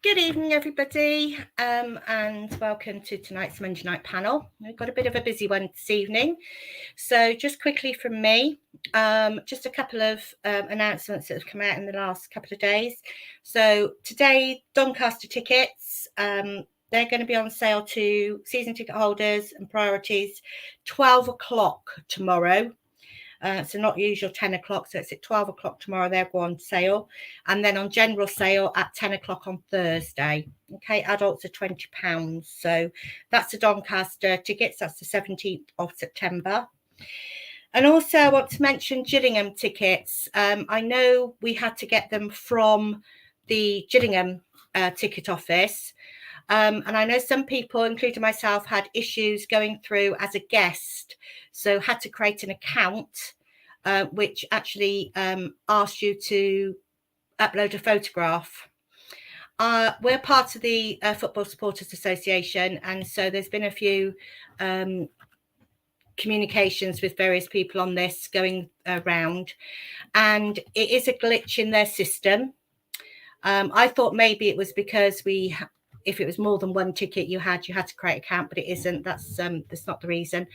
Good evening, everybody, and welcome to tonight's Monday night panel. We've got a bit of a busy one this evening. So just quickly from me, just a couple of announcements that have come out in the last couple of days. So today, Doncaster Tickets, they're going to be on sale to season ticket holders and priorities 12 o'clock tomorrow. So not usual 10 o'clock, so it's at 12 o'clock tomorrow they'll go on sale, and then on general sale at 10 o'clock on Thursday. Okay, adults are £20. So that's the Doncaster Tickets, that's the 17th of September. And also I want to mention Gillingham tickets. I know we had to get them from the Gillingham ticket office. And I know some people, including myself, had issues going through as a guest, so had to create an account, which actually asked you to upload a photograph. We're part of the Football Supporters Association, and so there's been a few communications with various people on this going around, and it is a glitch in their system. I thought maybe it was because if it was more than one ticket you had to create an account, but it isn't. That's not the reason.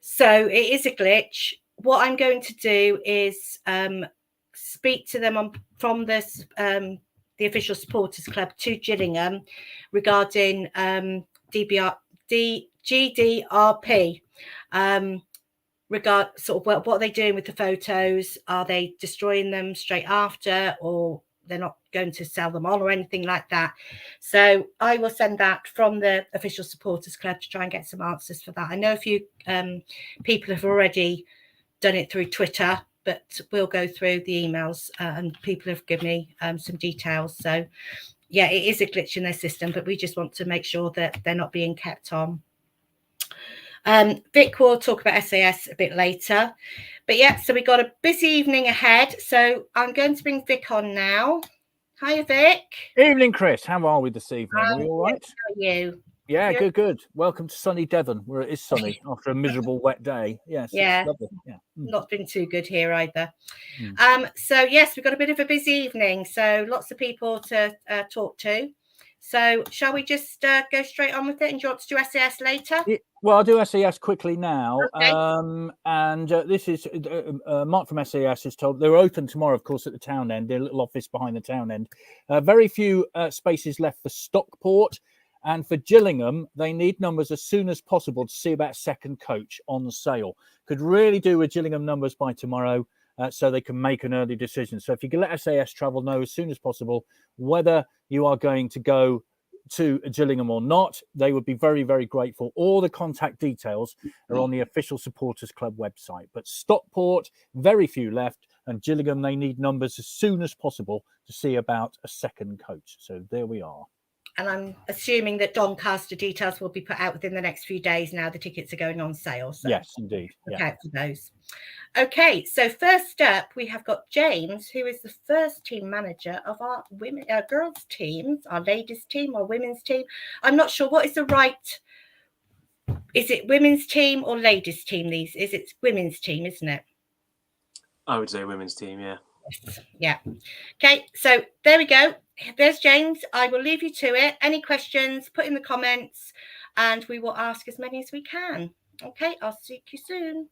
So it is a glitch. What I'm going to do is speak to them from this the official supporters club to Gillingham regarding GDRP. Regard sort of what are they doing with the photos? Are they destroying them straight after, or they're not going to sell them on or anything like that? So I will send that from the official supporters club to try and get some answers for that. I know a few people have already done it through Twitter, but we'll go through the emails and people have given me some details. So yeah, it is a glitch in their system, but we just want to make sure that they're not being kept on. Vic will talk about SAS a bit later, but yeah, so we got a busy evening ahead. So I'm going to bring Vic on now. Hi, Vic. Evening, Chris. How are we this evening? Are we all right? How are you? Yeah, good. Welcome to sunny Devon, where it is sunny after a miserable wet day. Yes, yeah, lovely. Yeah, not been too good here either. So yes, we've got a bit of a busy evening, so lots of people to talk to. So shall we just go straight on with it? And do you want to do SAS later? Well, I'll do SAS quickly now. Okay. And this is Mark from SAS is told they're open tomorrow, of course, at the town end, their little office behind the town end. Very few spaces left for Stockport. And for Gillingham, they need numbers as soon as possible to see about second coach on sale. Could really do with Gillingham numbers by tomorrow so they can make an early decision. So if you can let SAS Travel know as soon as possible whether you are going to go to Gillingham or not, they would be very, very grateful. All the contact details are on the official supporters club website. But Stockport, very few left, and Gillingham, they need numbers as soon as possible to see about a second coach. So there we are. And I'm assuming that Doncaster details will be put out within the next few days now the tickets are going on sale. So yes, indeed. Look out for those. Okay, so first up, we have got James, who is the first team manager of our girls' teams, our ladies' team, our women's team. I'm not sure what is the right. Is it women's team or ladies' team? It's women's team, isn't it? I would say women's team, yeah. Yeah. Okay, so there we go. There's James. I will leave you to it. Any questions, put in the comments, and we will ask as many as we can. Okay, I'll see you soon.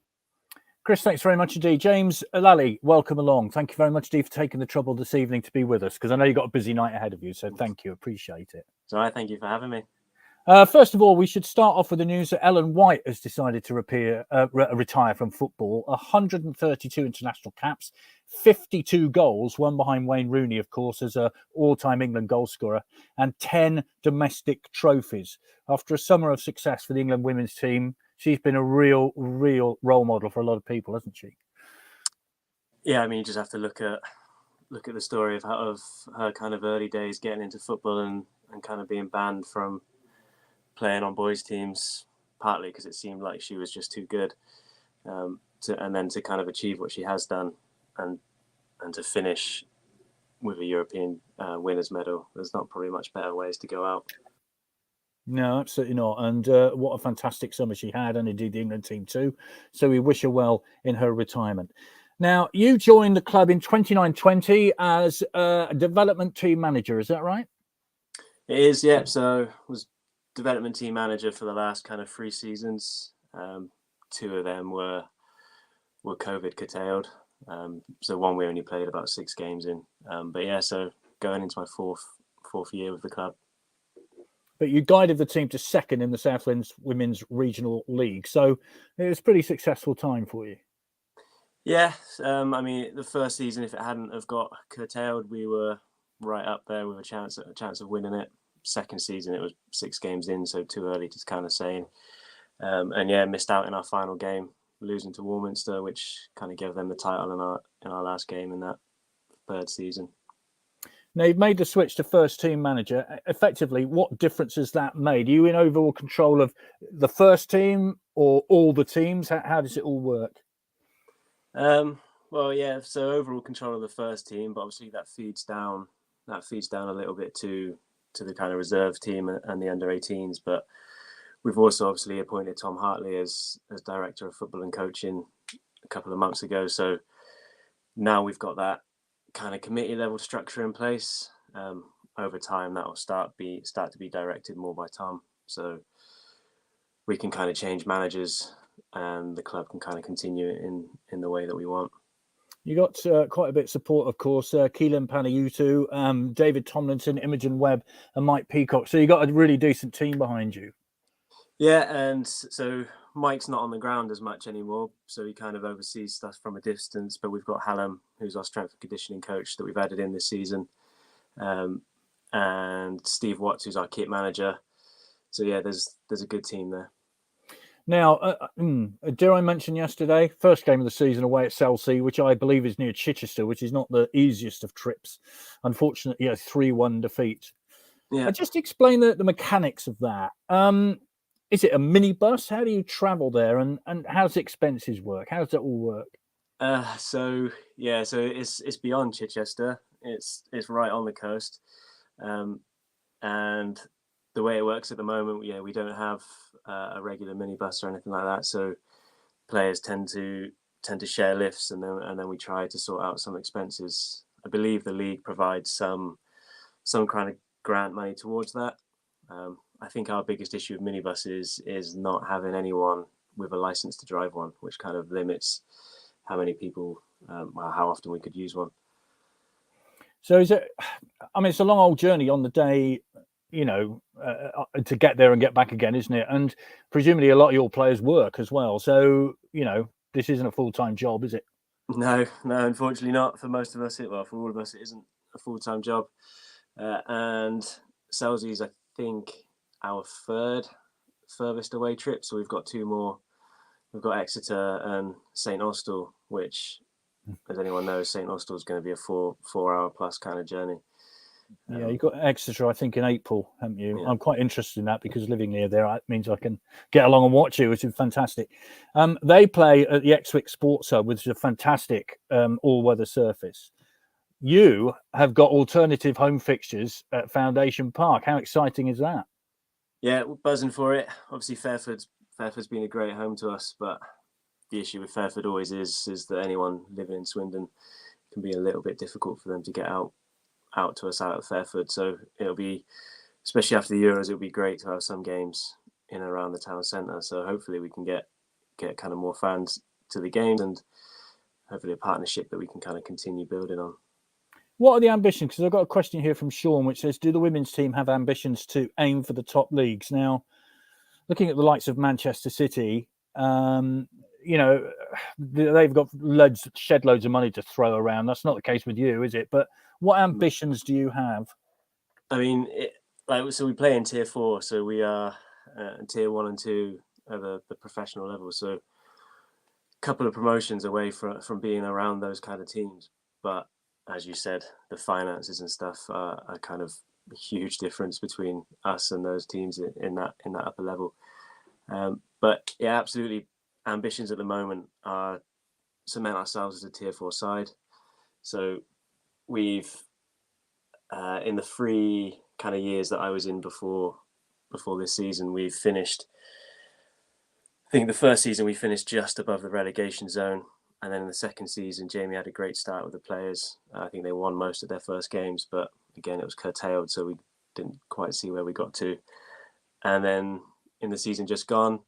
Chris, thanks very much indeed. James Lally, welcome along. Thank you very much indeed for taking the trouble this evening to be with us, because I know you've got a busy night ahead of you, so thank you. Appreciate it. So I thank you for having me. First of all, we should start off with the news that Ellen White has decided to retire from football. 132 international caps, 52 goals, one behind Wayne Rooney, of course, as an all-time England goalscorer, and 10 domestic trophies. After a summer of success for the England women's team, she's been a real role model for a lot of people, hasn't she? Yeah, I mean, you just have to look at the story of her kind of early days getting into football and kind of being banned from playing on boys' teams, partly because it seemed like she was just too good, and then to kind of achieve what she has done and to finish with a European winners' medal. There's not probably much better ways to go out. No, absolutely not. And what a fantastic summer she had, and indeed the England team too. So we wish her well in her retirement. Now, you joined the club in 29-20 as a development team manager, is that right? It is, yeah. So was development team manager for the last kind of 3 seasons. 2 of them were COVID curtailed. So one we only played about 6 games in. But yeah, so going into my fourth year with the club. But you guided the team to second in the Southlands Women's Regional League, so it was a pretty successful time for you. Yeah, I mean, the first season, if it hadn't have got curtailed, we were right up there with a chance of winning it. Second season, it was 6 games in, so too early to kind of say. And yeah, missed out in our final game, losing to Warminster, which kind of gave them the title in our last game in that 3rd season. Now, you've made the switch to first team manager. Effectively, what difference has that made? Are you in overall control of the first team or all the teams? How does it all work? Well, yeah, so overall control of the first team, but obviously that feeds down a little bit to the kind of reserve team and the under-18s. But we've also obviously appointed Tom Hartley as director of football and coaching a couple of months ago. So now we've got that kind of committee level structure in place. Over time, that will start to be directed more by Tom. So we can kind of change managers, and the club can kind of continue in the way that we want. You got quite a bit of support, of course. Keelan Panayutu, David Tomlinson, Imogen Webb, and Mike Peacock. So you got a really decent team behind you. Yeah, and so Mike's not on the ground as much anymore, so he kind of oversees stuff from a distance. But we've got Hallam, who's our strength and conditioning coach that we've added in this season, and Steve Watts, who's our kit manager. So yeah, there's a good team there. Now, dare I mention yesterday, first game of the season away at Chelsea, which I believe is near Chichester, which is not the easiest of trips. Unfortunately, a 3-1 defeat. Yeah. Just explain the mechanics of that. Is it a minibus? How do you travel there, and how does expenses work? How does it all work? So it's beyond Chichester. It's right on the coast, and the way it works at the moment, we don't have a regular minibus or anything like that. So players tend to share lifts, and then we try to sort out some expenses. I believe the league provides some kind of grant money towards that. I think our biggest issue with minibuses is not having anyone with a license to drive one, which kind of limits how many people, how often we could use one. So is it? I mean, it's a long old journey on the day, to get there and get back again, isn't it? And presumably a lot of your players work as well. So this isn't a full-time job, is it? No, unfortunately not. For most of us, for all of us, it isn't a full-time job. And Selsy's, I think, our furthest away trip. So we've got 2 more. We've got Exeter and St Austell, which, as anyone knows, St Austell is going to be a 4-hour plus kind of journey. Yeah, you've got Exeter, I think, in April, haven't you? Yeah. I'm quite interested in that because living near there, it means I can get along and watch it, which is fantastic. They play at the Exwick Sports Hub, which is a fantastic all-weather surface. You have got alternative home fixtures at Foundation Park. How exciting is that? Yeah, we're buzzing for it. Obviously, Fairford's been a great home to us, but the issue with Fairford always is that anyone living in Swindon can be a little bit difficult for them to get out to us out at Fairford. So it'll be, especially after the Euros, it'll be great to have some games in and around the town centre. So hopefully we can get kind of more fans to the games, and hopefully a partnership that we can kind of continue building on. What are the ambitions? Because I've got a question here from Sean, which says, do the women's team have ambitions to aim for the top leagues? Now, looking at the likes of Manchester City, they've got shed loads of money to throw around. That's not the case with you, is it? But what ambitions do you have? I mean, so we play in Tier 4, so we are in Tier 1 and 2 at the professional level. So a couple of promotions away from being around those kind of teams. But as you said, the finances and stuff are kind of a huge difference between us and those teams in that upper level. But yeah, absolutely. Ambitions at the moment are cement ourselves as a Tier 4 side. So we've in the 3 kind of years that I was in before this season, we've finished. I think the first season we finished just above the relegation zone, and then in the second season, Jamie had a great start with the players. I think they won most of their first games, but again, it was curtailed, so didn't quite see where we got to. And then in the season just gone,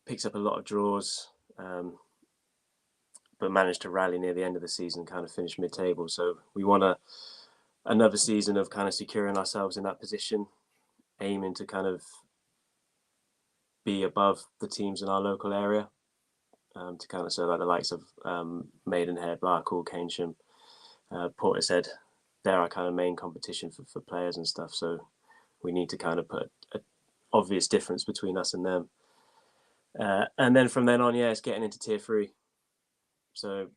picked up a lot of draws, but managed to rally near the end of the season, kind of finish mid-table. So we want another season of kind of securing ourselves in that position, aiming to kind of be above the teams in our local area, to kind of so like the likes of Maidenhead, Blackpool, Keynsham, Portishead, they're our kind of main competition for players and stuff. So we need to kind of put an obvious difference between us and them. And then from then on, it's getting into tier 3. So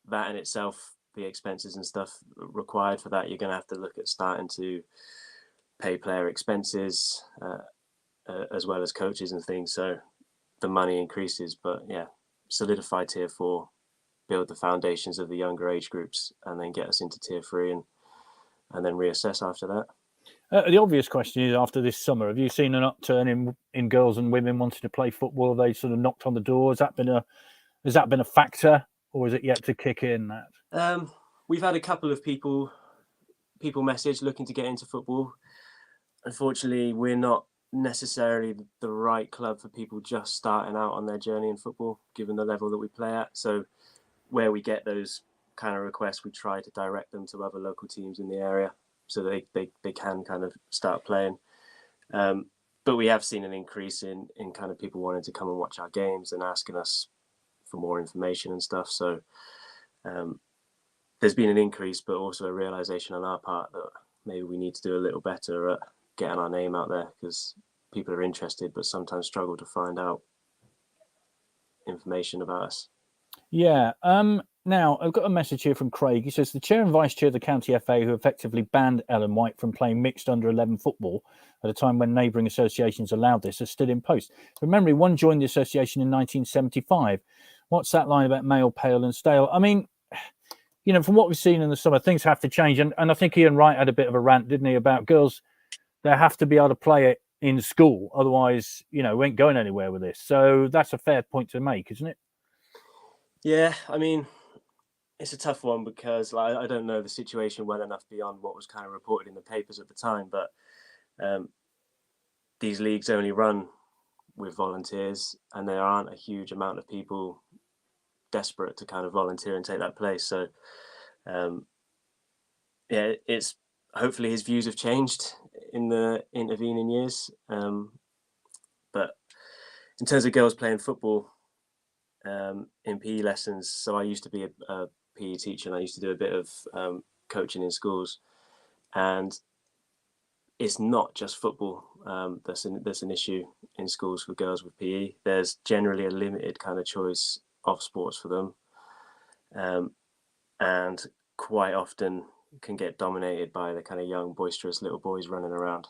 that in itself, the expenses and stuff required for that, you're going to have to look at starting to pay player expenses, as well as coaches and things. So the money increases, but solidify tier 4, build the foundations of the younger age groups, and then get us into tier 3 and then reassess after that. The obvious question is, after this summer, have you seen an upturn in girls and women wanting to play football? Have they sort of knocked on the door? Has that been a factor, or is it yet to kick in? That we've had a couple of people message looking to get into football. Unfortunately, we're not necessarily the right club for people just starting out on their journey in football, given the level that we play at. So where we get those kind of requests, we try to direct them to other local teams in the area so they can kind of start playing. But we have seen an increase in kind of people wanting to come and watch our games and asking us for more information and stuff. So there's been an increase, but also a realization on our part that maybe we need to do a little better at getting our name out there, because people are interested but sometimes struggle to find out information about us. Yeah. Now, I've got a message here from Craig. He says, the chair and vice chair of the county FA, who effectively banned Ellen White from playing mixed under-11 football at a time when neighbouring associations allowed this, are still in post. From memory, one joined the association in 1975. What's that line about male, pale and stale? I mean, from what we've seen in the summer, things have to change. And I think Ian Wright had a bit of a rant, didn't he, about girls, they have to be able to play it in school. Otherwise, we ain't going anywhere with this. So that's a fair point to make, isn't it? Yeah, I mean, it's a tough one because I don't know the situation well enough beyond what was kind of reported in the papers at the time, but these leagues only run with volunteers, and there aren't a huge amount of people desperate to kind of volunteer and take that place. So it's hopefully his views have changed in the intervening years, but in terms of girls playing football in PE lessons, so I used to be a PE teacher, and I used to do a bit of coaching in schools, and it's not just football that's an issue in schools for girls with PE. There's generally a limited kind of choice of sports for them, and quite often can get dominated by the kind of young, boisterous little boys running around.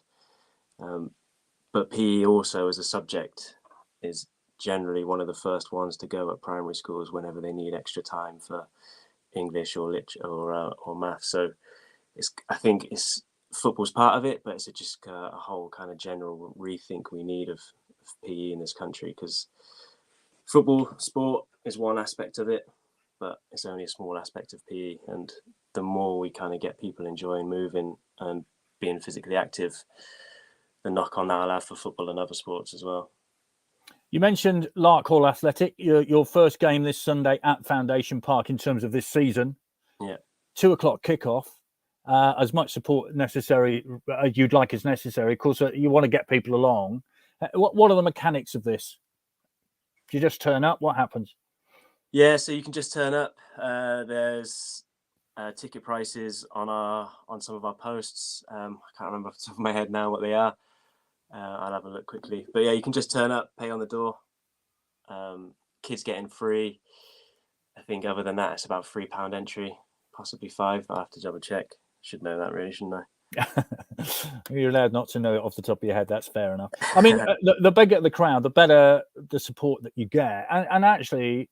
But PE also as a subject is generally one of the first ones to go at primary schools whenever they need extra time for English or lit or math. So I think football's part of it, but it's just a whole kind of general rethink we need of PE in this country, because football sport is one aspect of it, but it's only a small aspect of PE. And the more we kind of get people enjoying moving and being physically active, the knock on that will have for football and other sports as well. You mentioned Lark Hall Athletic, your first game this Sunday at Foundation Park in terms of this season. Yeah. 2:00 kickoff. As much support necessary as you'd like is necessary. Of course, you want to get people along. What are the mechanics of this? Do you just turn up? What happens? Yeah, so you can just turn up. There's ticket prices on some of our posts. I can't remember off the top of my head now what they are. I'll have a look quickly. But yeah, you can just turn up, pay on the door. Kids getting free. I think other than that, it's about £3 entry, possibly £5. I'll have to double check. Should know that really, shouldn't I? You're allowed not to know it off the top of your head. That's fair enough. I mean, the bigger the crowd, the better the support that you get. And actually,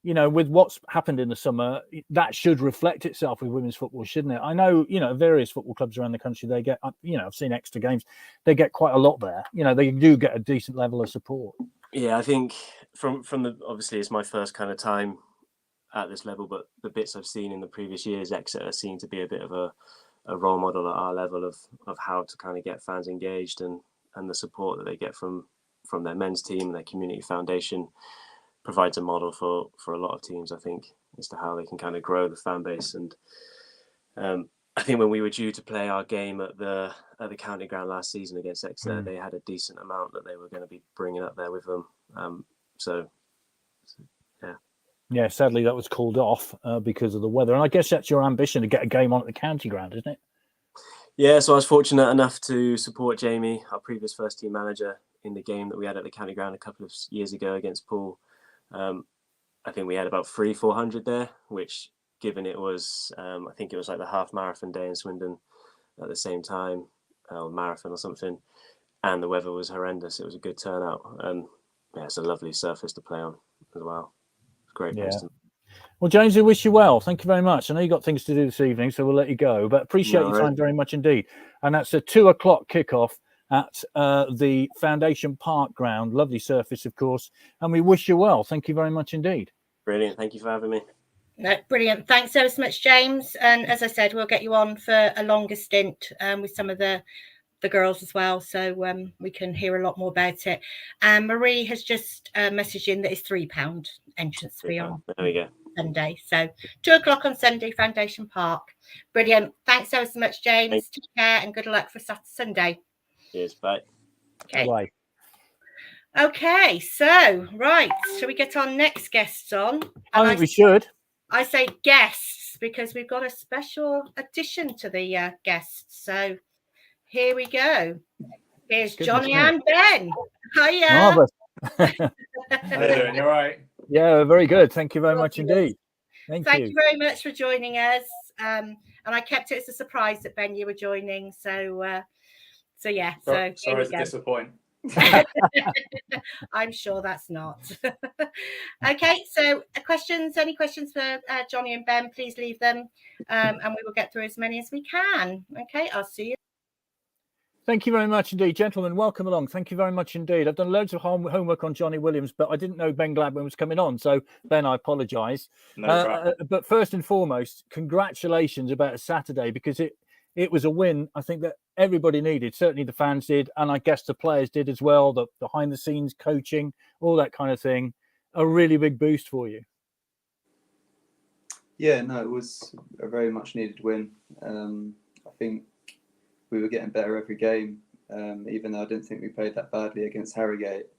with what's happened in the summer, that should reflect itself with women's football, shouldn't it? I know, various football clubs around the country, they get, I've seen extra games. They get quite a lot there. They do get a decent level of support. Yeah, I think from the, obviously it's my first kind of time at this level, but the bits I've seen in the previous years, Exeter seem to be a bit of a role model at our level of how to kind of get fans engaged, and the support that they get from their men's team, their community foundation provides a model for a lot of teams, I think, as to how they can kind of grow the fan base. And I think when we were due to play our game at the county ground last season against Exeter, they had a decent amount that they were going to be bringing up there with them. So yeah. Yeah, sadly that was called off because of the weather. And I guess that's your ambition, to get a game on at the county ground, isn't it? Yeah, so I was fortunate enough to support Jamie, our previous first team manager, in the game that we had at the county ground a couple of years ago against Poole. I think we had about 300-400 there, which, given it was, I think it was like the half marathon day in Swindon at the same time, marathon or something, and the weather was horrendous. It was a good turnout, and yeah, it's a lovely surface to play on as well. Great place to. Well, James, we wish you well. Thank you very much. I know you've got things to do this evening, so we'll let you go, but appreciate your time very much indeed. And that's a 2:00 kickoff at the Foundation Park ground. Lovely surface, of course. And we wish you well. Thank you very much indeed. Brilliant. Thank you for having me. No, brilliant. Thanks so much, James. And as I said, we'll get you on for a longer stint with some of the girls as well, so we can hear a lot more about it. And Marie has just messaged in that it's £3 entrance fee on there we go. Sunday. So 2:00 on Sunday, Foundation Park. Brilliant. Thanks so much, James. Thanks. Take care and good luck for Sunday. Cheers. Bye. Okay. Bye. Okay, so right, shall we get our next guests on? I think we should. I say guests because we've got a special addition to the guests. So here we go. Here's Johnny and Ben. Hiya. Marvelous. How you doing? You all right? Yeah, very good. Thank you very much indeed. Thank you very much for joining us. And I kept it as a surprise that Ben, you were joining. So yeah. Sorry to disappoint. I'm sure that's not. Okay, so any questions for Johnny and Ben, please leave them and we will get through as many as we can. Okay, I'll see you. Thank you very much indeed, gentlemen. Welcome along. Thank you very much indeed. I've done loads of homework on Johnny Williams, but I didn't know Ben Gladwin was coming on. So, Ben, I apologise. But first and foremost, congratulations about a Saturday, because it was a win I think that everybody needed. Certainly the fans did, and I guess the players did as well. The behind-the-scenes coaching, all that kind of thing. A really big boost for you. Yeah, no, it was a very much needed win. I think we were getting better every game, even though I didn't think we played that badly against Harrogate.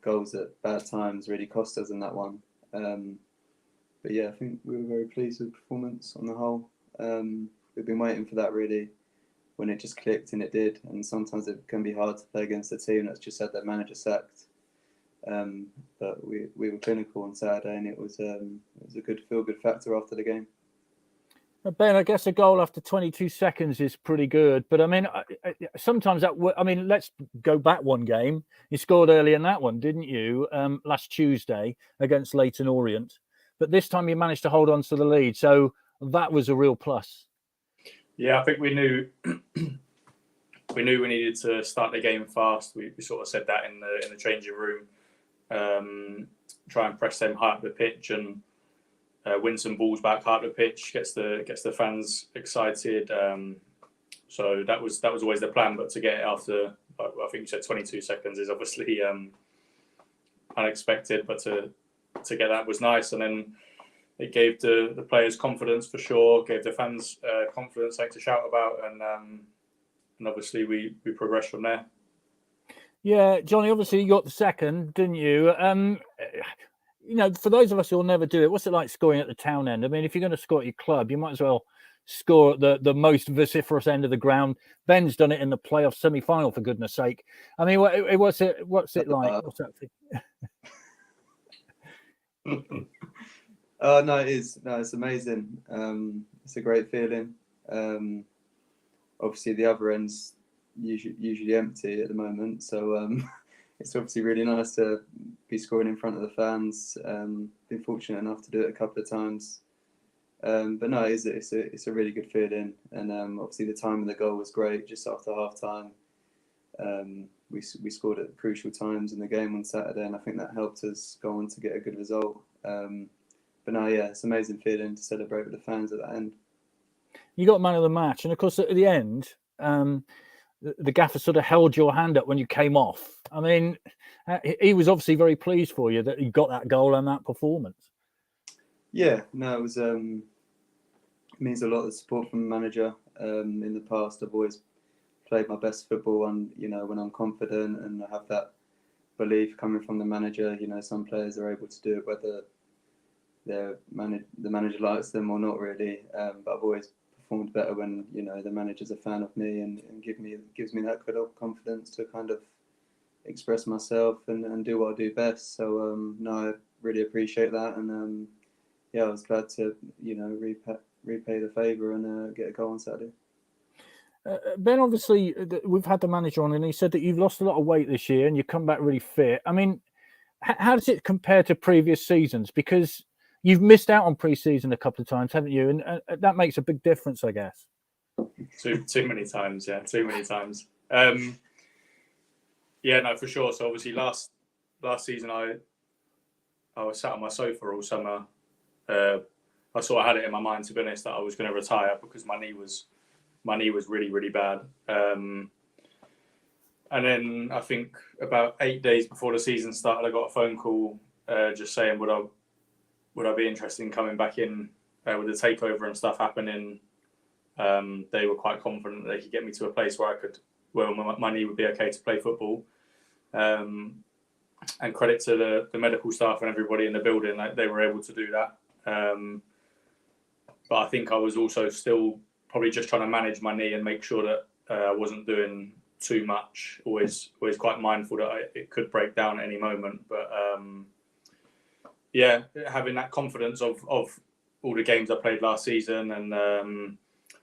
Goals at bad times really cost us in that one. But yeah, I think we were very pleased with the performance on the whole. We've been waiting for that really, when it just clicked, and it did. And sometimes it can be hard to play against a team that's just had their manager sacked. But we were clinical on Saturday, and it was a good feel-good factor after the game. Ben, I guess a goal after 22 seconds is pretty good. But I mean, sometimes let's go back one game. You scored early in that one, didn't you? Last Tuesday against Leyton Orient. But this time you managed to hold on to the lead. So that was a real plus. Yeah, I think we knew we needed to start the game fast. We sort of said that in the changing room. Try and press them high up the pitch and win some balls back high up the pitch. Gets the fans excited. So that was always the plan. But to get it after, I think you said 22 seconds, is obviously unexpected. But to get that was nice, and then it gave the players confidence for sure. Gave the fans confidence, something to shout about, and obviously we progressed from there. Yeah, Johnny, obviously you got the second, didn't you? For those of us who'll never do it, what's it like scoring at the town end? I mean, if you're going to score at your club, you might as well score at the most vociferous end of the ground. Ben's done it in the playoff semi-final, for goodness sake. I mean, what's it like? What's that thing? Oh no, it is. No, it's amazing. It's a great feeling. Obviously, the other end's usually empty at the moment, so it's obviously really nice to be scoring in front of the fans. Been fortunate enough to do it a couple of times, but no, it's a really good feeling. And obviously, the time of the goal was great. Just after half time, we scored at crucial times in the game on Saturday, and I think that helped us go on to get a good result. But no, yeah, it's an amazing feeling to celebrate with the fans at that end. You got man of the match, and of course at the end, the gaffer sort of held your hand up when you came off. I mean, he was obviously very pleased for you that you got that goal and that performance. Yeah, no, it was. It means a lot, the support from the manager. In the past, I've always played my best football, and when I'm confident and I have that belief coming from the manager. Some players are able to do it whether the manager likes them or not, really. But I've always performed better when the manager's a fan of me and gives me that kind of confidence to kind of express myself and do what I do best. So no, I really appreciate that, and I was glad to repay the favour and get a goal on Saturday. Ben, obviously we've had the manager on, and he said that you've lost a lot of weight this year and you come back really fit. I mean, how does it compare to previous seasons? Because you've missed out on pre-season a couple of times, haven't you? And that makes a big difference, I guess. Too many times, yeah. Too many times. Yeah, no, for sure. So obviously last season I was sat on my sofa all summer. I sort of had it in my mind, to be honest, that I was going to retire because my knee was really, really bad. And then I think about 8 days before the season started, I got a phone call just saying would I be interested in coming back in with the takeover and stuff happening. They were quite confident that they could get me to a place where my knee would be okay to play football. And credit to the medical staff and everybody in the building, they were able to do that. But I think I was also still probably just trying to manage my knee and make sure that I wasn't doing too much. Always quite mindful that it could break down at any moment. But having that confidence of all the games I played last season, and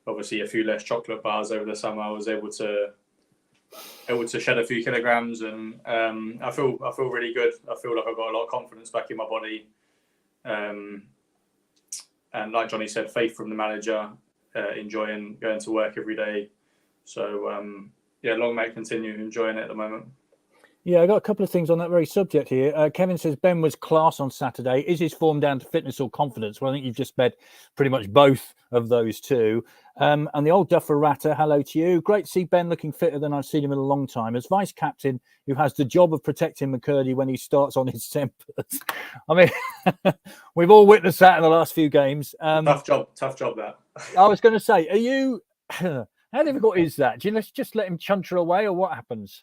obviously a few less chocolate bars over the summer, I was able to shed a few kilograms, and I feel really good. I feel like I've got a lot of confidence back in my body. And like Johnny said, faith from the manager, enjoying going to work every day. So, long may it continue, enjoying it at the moment. Yeah, I got a couple of things on that very subject here. Kevin says Ben was class on Saturday. Is his form down to fitness or confidence? Well, I think you've just bet pretty much both of those two. And the old Duffer Ratter, hello to you. Great to see Ben looking fitter than I've seen him in a long time. As vice captain, who has the job of protecting McCurdy when he starts on his tempers. I mean, we've all witnessed that in the last few games. Tough job that. I was going to say, are you... How difficult is that? Do you just let him chunter away, or what happens?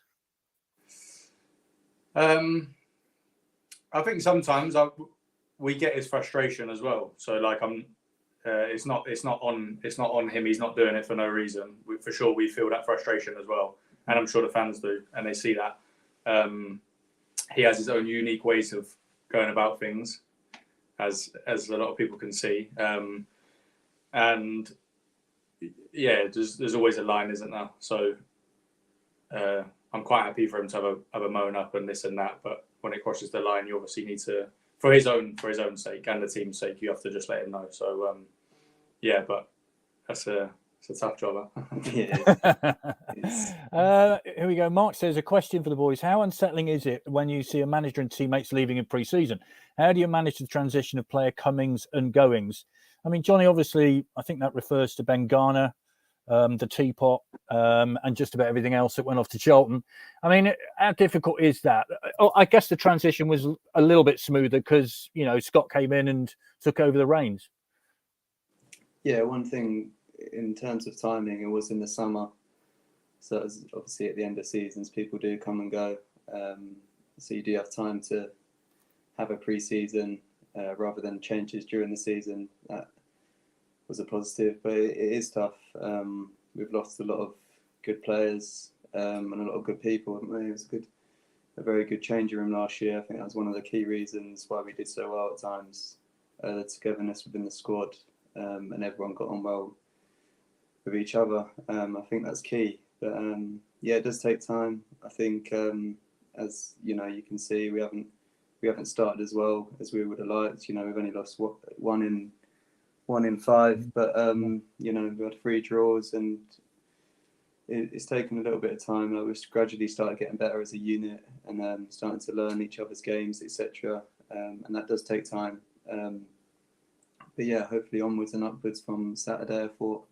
I think sometimes we get his frustration as well. So it's not on him. He's not doing it for no reason. For sure, we feel that frustration as well, and I'm sure the fans do, and they see that. He has his own unique ways of going about things, as a lot of people can see. And yeah, there's always a line, isn't there? So I'm quite happy for him to have a moan up and this and that, but when it crosses the line, you obviously need to, for his own sake and the team's sake, you have to just let him know. So but it's a tough job. Yeah. Here we go. Mark says, a question for the boys. How unsettling is it when you see a manager and teammates leaving in pre-season? How do you manage the transition of player comings and goings? I mean, Johnny, obviously, I think that refers to Ben Garner, the Teapot, and just about everything else that went off to Charlton. I mean, how difficult is that? I guess the transition was a little bit smoother because, Scott came in and took over the reins. Yeah, one thing in terms of timing, it was in the summer. So it was obviously at the end of seasons, people do come and go. So you do have time to have a pre-season rather than changes during the season. That was a positive, but it is tough. We've lost a lot of good players and a lot of good people, haven't we? It was a very good changing room last year. I think that was one of the key reasons why we did so well at times. The togetherness within the squad, and everyone got on well with each other. I think that's key. But it does take time. I think as you can see, we haven't started as well as we would have liked. We've only lost one in 5, but we had 3 draws, and it's taken a little bit of time. We've gradually started getting better as a unit and starting to learn each other's games, etc. And that does take time. But yeah, hopefully onwards and upwards from Saturday. I thought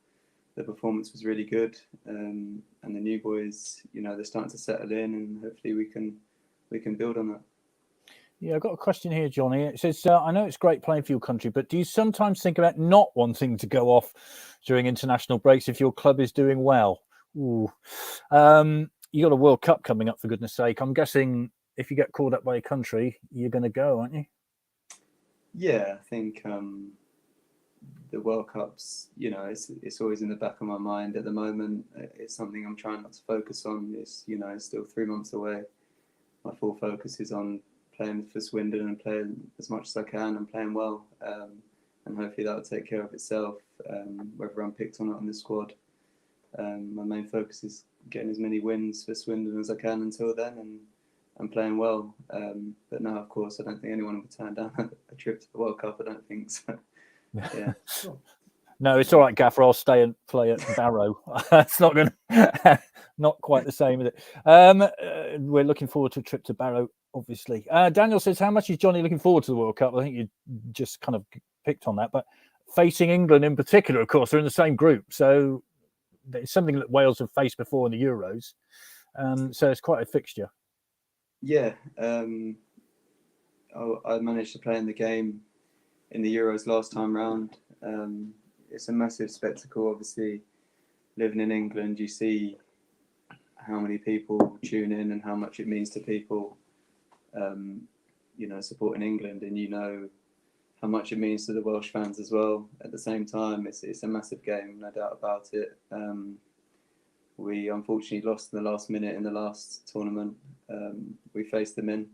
the performance was really good, and the new boys, they're starting to settle in, and hopefully we can build on that. Yeah, I've got a question here, Johnny. It says, I know it's great playing for your country, but do you sometimes think about not wanting to go off during international breaks if your club is doing well? Ooh. You got a World Cup coming up, for goodness sake. I'm guessing if you get called up by your country, you're going to go, aren't you? Yeah, I think the World Cups, it's always in the back of my mind at the moment. It's something I'm trying not to focus on. It's still 3 months away. My full focus is on playing for Swindon and playing as much as I can and playing well, and hopefully that will take care of itself, whether I'm picked or not in the squad. My main focus is getting as many wins for Swindon as I can until then, and playing well. But no, of course, I don't think anyone would turn down a trip to the World Cup. I don't think so. Yeah. No, it's all right, Gaffer. I'll stay and play at Barrow. It's not going to, not quite the same, is it? We're looking forward to a trip to Barrow, obviously. Daniel says, how much is Johnny looking forward to the World Cup? I think you just kind of picked on that, but facing England in particular, of course, they're in the same group. So it's something that Wales have faced before in the Euros. So it's quite a fixture. Yeah. I managed to play in the game in the Euros last time round. It's a massive spectacle, obviously. Living in England, you see how many people tune in and how much it means to people, supporting England, and how much it means to the Welsh fans as well. At the same time, it's a massive game, no doubt about it. We unfortunately lost in the last minute in the last tournament. We faced them in,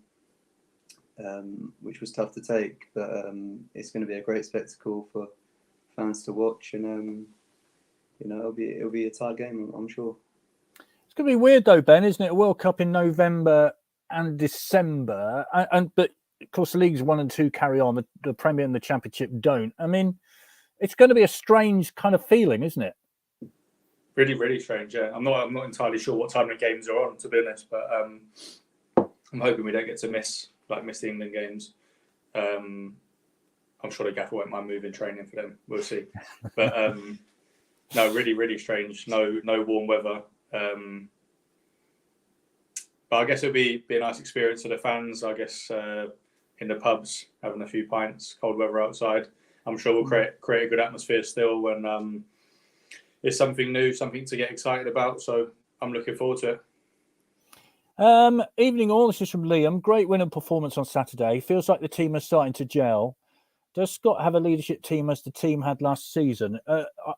which was tough to take, but it's going to be a great spectacle for fans to watch, and it'll be a tight game, I'm sure. It's going to be weird though, Ben, isn't it? A World Cup in November and December, but of course the leagues 1 and 2 carry on. The Premier and the Championship don't. I mean, it's going to be a strange kind of feeling, isn't it? Really, really strange. Yeah, I'm not entirely sure what time the games are on, to be honest, but I'm hoping we don't get to miss the England games. I'm sure the gaffer won't mind moving training for them. We'll see. But no, really, really strange. No warm weather. But I guess it'll be a nice experience for the fans. I guess in the pubs, having a few pints, cold weather outside. I'm sure we'll create a good atmosphere still when it's something new, something to get excited about. So I'm looking forward to it. Evening all, this is from Liam. Great win and performance on Saturday. Feels like the team is starting to gel. Does Scott have a leadership team as the team had last season?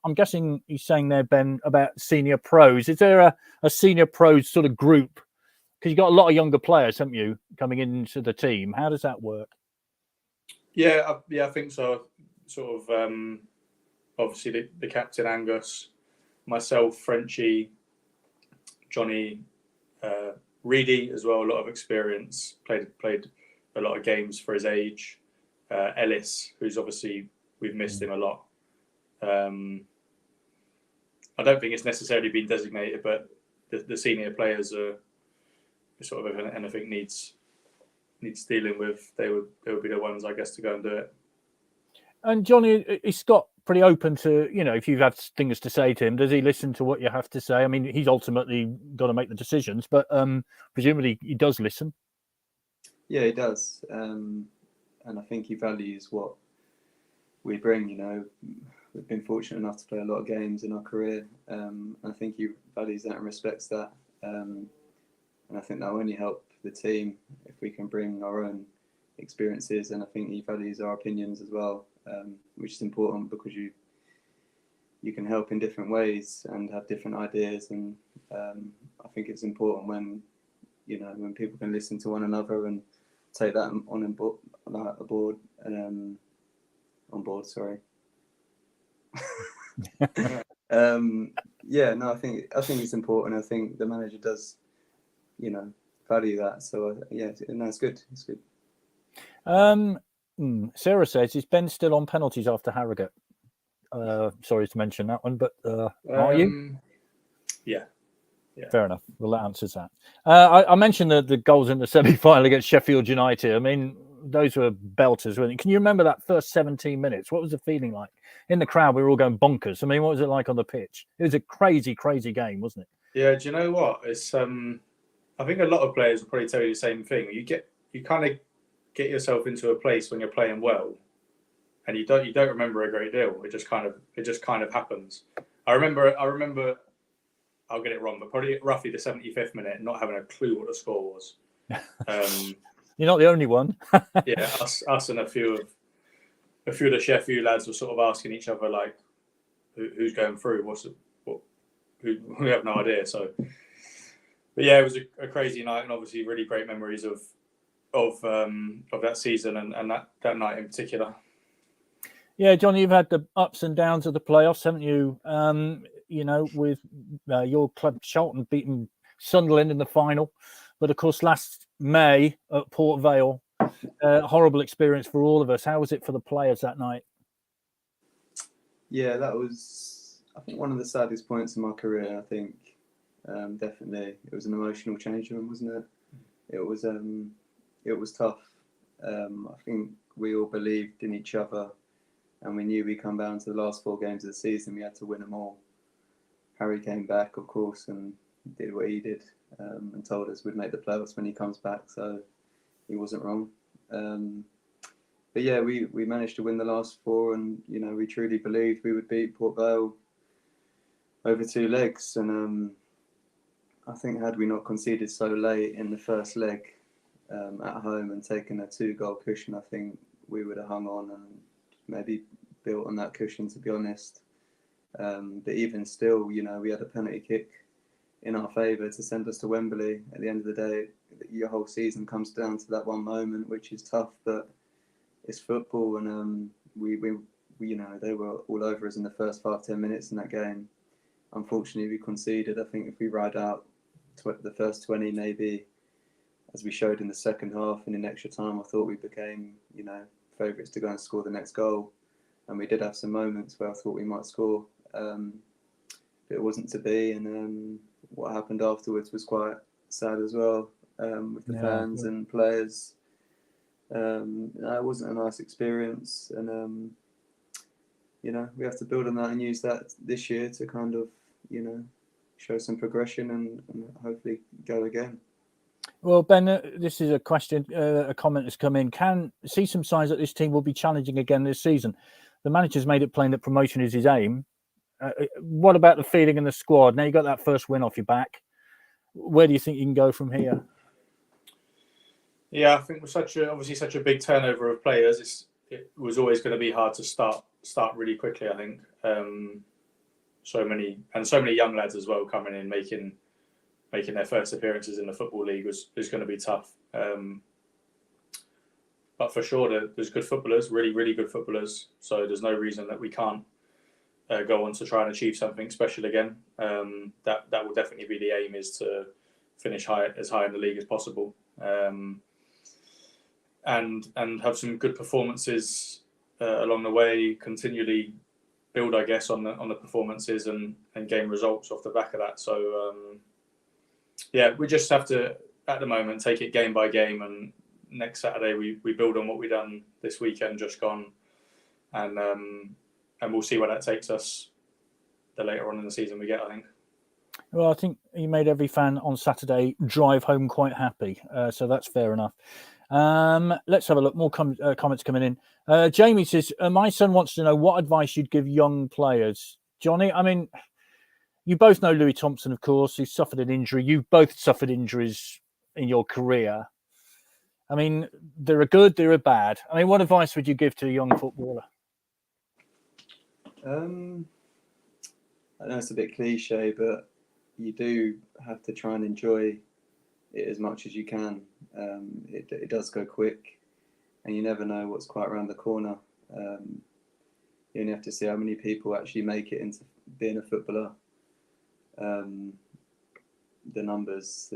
I'm guessing he's saying there, Ben, about senior pros. Is there a senior pros sort of group? Because you've got a lot of younger players, haven't you, coming into the team? How does that work? Yeah, I think so. Sort of, obviously the captain Angus, myself, Frenchie, Johnny, Reedy as well. A lot of experience. Played a lot of games for his age. Ellis, who's obviously we've missed him a lot. I don't think it's necessarily been designated, but the senior players are sort of, if anything needs dealing with, they would be the ones, I guess, to go and do it. And Johnny, is Scott pretty open to, if you have things to say to him, does he listen to what you have to say? I mean, he's ultimately got to make the decisions, but presumably he does listen. Yeah, he does. And I think he values what we bring. We've been fortunate enough to play a lot of games in our career. I think he values that and respects that. And I think that will only help the team if we can bring our own experiences. And I think he values our opinions as well, which is important because you can help in different ways and have different ideas. And I think it's important when people can listen to one another and take that on board. Sorry. I think it's important. I think the manager does, value that. So it's good. It's good. Sarah says, is Ben still on penalties after Harrogate? Sorry to mention that one, but are you? Yeah. Fair enough. Well, that answers that. I mentioned the goals in the semi-final against Sheffield United. I mean, those were belters, weren't they? Can you remember that first 17 minutes? What was the feeling like? In the crowd, we were all going bonkers. I mean, what was it like on the pitch? It was a crazy, crazy game, wasn't it? Yeah, do you know what? It's I think a lot of players will probably tell you the same thing. You kind of get yourself into a place when you're playing well, and you don't remember a great deal. It just kind of happens. I remember I'll get it wrong, but probably roughly the 75th minute, not having a clue what the score was. You're not the only one. Yeah, us and a few of the Sheffield lads were sort of asking each other like, who's going through? We have no idea. So, but yeah, it was a crazy night, and obviously really great memories of that season and that night in particular. Yeah, Johnny, you've had the ups and downs of the playoffs, haven't you? With your club Charlton beating Sunderland in the final, but of course last May at Port Vale, horrible experience for all of us. How was it for the players that night? Yeah, that was, I think, one of the saddest points in my career. I think definitely it was an emotional change room, wasn't it? It was tough. I think we all believed in each other, and we knew we'd come down to the last 4 games of the season. We had to win them all. Harry came back, of course, and did what he did, and told us we'd make the playoffs when he comes back. So he wasn't wrong. But yeah, we managed to win the last 4, and we truly believed we would beat Port Vale over 2 legs. And I think had we not conceded so late in the first leg at home and taken a 2-goal cushion, I think we would have hung on and maybe built on that cushion, to be honest. But even still, we had a penalty kick in our favour to send us to Wembley. At the end of the day, your whole season comes down to that one moment, which is tough, but it's football. And we they were all over us in the first 5-10 minutes in that game. Unfortunately, we conceded. I think if we ride out the first 20, maybe, as we showed in the second half and in extra time, I thought we became, favourites to go and score the next goal. And we did have some moments where I thought we might score. But it wasn't to be. And what happened afterwards was quite sad as well, with the fans and players. It wasn't a nice experience. And, we have to build on that and use that this year to kind of, show some progression and hopefully go again. Well, Ben, this is a question, a comment has come in. Can see some signs that this team will be challenging again this season. The manager's made it plain that promotion is his aim. What about the feeling in the squad? Now you got that first win off your back. Where do you think you can go from here? Yeah, I think with such a big turnover of players, it was always going to be hard to start really quickly. I think so many young lads as well coming in, making their first appearances in the Football League is going to be tough. But for sure, there's good footballers, really, really good footballers. So there's no reason that we can't go on to try and achieve something special again. That will definitely be the aim, is to finish as high in the league as possible, and have some good performances along the way. Continually build, I guess, on the performances and gain results off the back of that. So we just have to, at the moment, take it game by game, and next Saturday we build on what we've done this weekend just gone, and we'll see where that takes us the later on in the season we get, I think. Well, I think you made every fan on Saturday drive home quite happy, so that's fair enough. Let's have a look. More comments coming in. Jamie says, my son wants to know what advice you'd give young players. Johnny, I mean, you both know Louis Thompson, of course, who suffered an injury. You've both suffered injuries in your career. I mean, there are good, there are bad. I mean, what advice would you give to a young footballer? I know it's a bit cliche, but you do have to try and enjoy it as much as you can. It does go quick, and you never know what's quite around the corner. You only have to see how many people actually make it into being a footballer. The numbers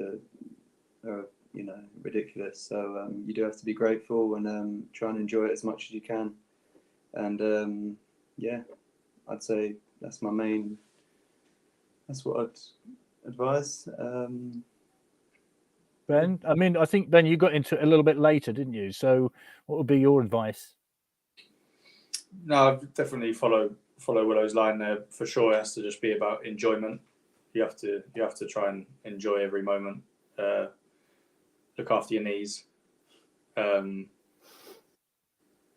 are ridiculous. So you do have to be grateful and try and enjoy it as much as you can. And I'd say that's what I'd advise. Ben? I mean, I think, Ben, you got into it a little bit later, didn't you? So what would be your advice? No, I definitely follow Willow's line there. For sure, it has to just be about enjoyment. You have to try and enjoy every moment. Look after your knees.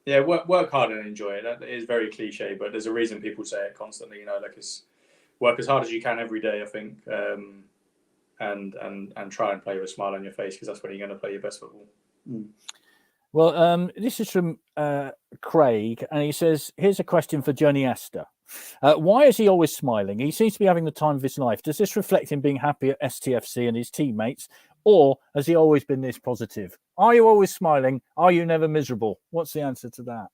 Yeah, work hard and enjoy it. That is very cliche, but there's a reason people say it constantly. It's work as hard as you can every day, I think, and try and play with a smile on your face, because that's when you're going to play your best football. Well, this is from Craig, and he says, here's a question for Johnny Astor. Why is he always smiling? He seems to be having the time of his life. Does this reflect him being happy at STFC and his teammates, or has he always been this positive? Are you always smiling? Are you never miserable? What's the answer to that?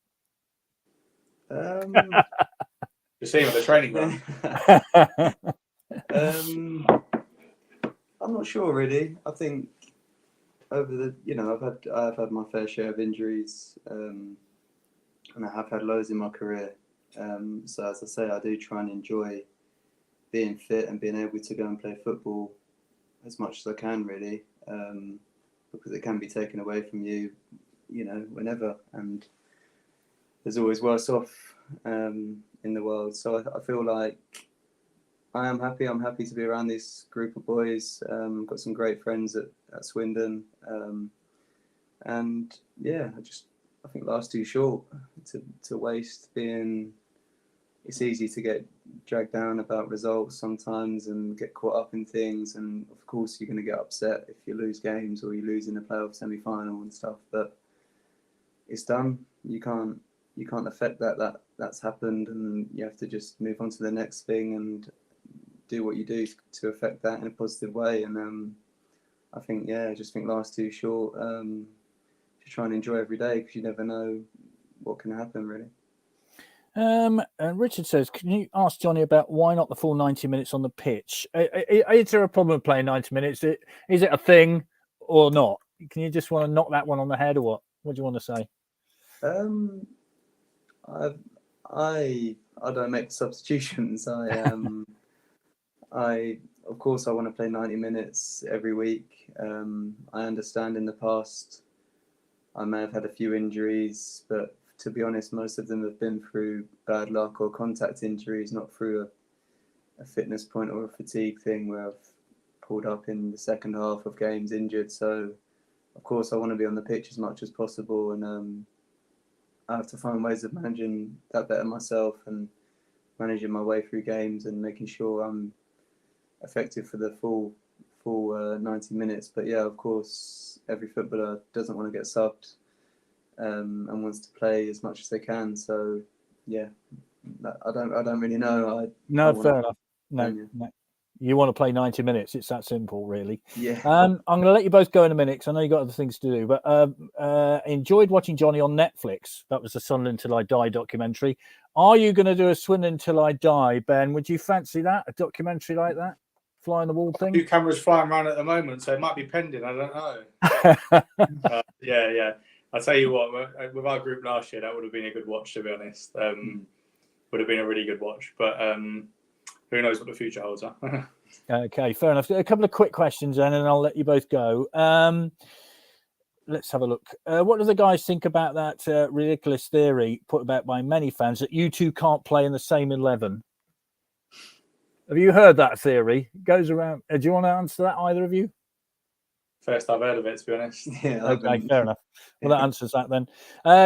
You see him at the training ground. I'm not sure, really. I think over the, I've had my fair share of injuries, and I have had loads in my career. So as I say, I do try and enjoy being fit and being able to go and play football as much as I can, really, because it can be taken away from you, whenever, and there's always worse off in the world. So I feel like I am happy. I'm happy to be around this group of boys. Got some great friends at Swindon, and yeah, I think life's too short to waste being. It's easy to get dragged down about results sometimes and get caught up in things, and of course you're going to get upset if you lose games or you lose in the playoff semi-final and stuff. But it's done. You can't affect that's happened, and you have to just move on to the next thing and do what you do to affect that in a positive way. And I think I just think life's too short. To try and enjoy every day, because you never know what can happen, really. And Richard says, can you ask Johnny about why not the full 90 minutes on the pitch? Is there a problem with playing 90 minutes? Is it a thing or not? Can you just want to knock that one on the head, or what? What do you want to say? I don't make substitutions. Of course I want to play 90 minutes every week. I understand in the past I may have had a few injuries, but to be honest, most of them have been through bad luck or contact injuries, not through a fitness point or a fatigue thing where I've pulled up in the second half of games injured. So, of course, I want to be on the pitch as much as possible, and I have to find ways of managing that better myself and managing my way through games and making sure I'm effective for the full 90 minutes. But yeah, of course, every footballer doesn't want to get subbed. And wants to play as much as they can. So, yeah, I don't really know. Fair enough. No. You want to play 90 minutes. It's that simple, really. Yeah. I'm going to let you both go in a minute, because I know you've got other things to do. But enjoyed watching Johnny on Netflix. That was the Sunderland Till I Die documentary. Are you going to do a Swindon Till I Die, Ben? Would you fancy that? A documentary like that? Fly on the wall thing? 2 cameras flying around at the moment, so it might be pending. I don't know. Yeah. I'll tell you what, with our group last year, that would have been a good watch, to be honest. Would have been a really good watch. But who knows what the future holds, huh? Okay, fair enough. A couple of quick questions then, and I'll let you both go. Let's have a look. What do the guys think about that ridiculous theory put about by many fans that you two can't play in the same 11? Have you heard that theory? It goes around. Do you want to answer that, either of you? First I've heard of it, to be honest. Yeah. Okay, fair enough. Well, that answers that then.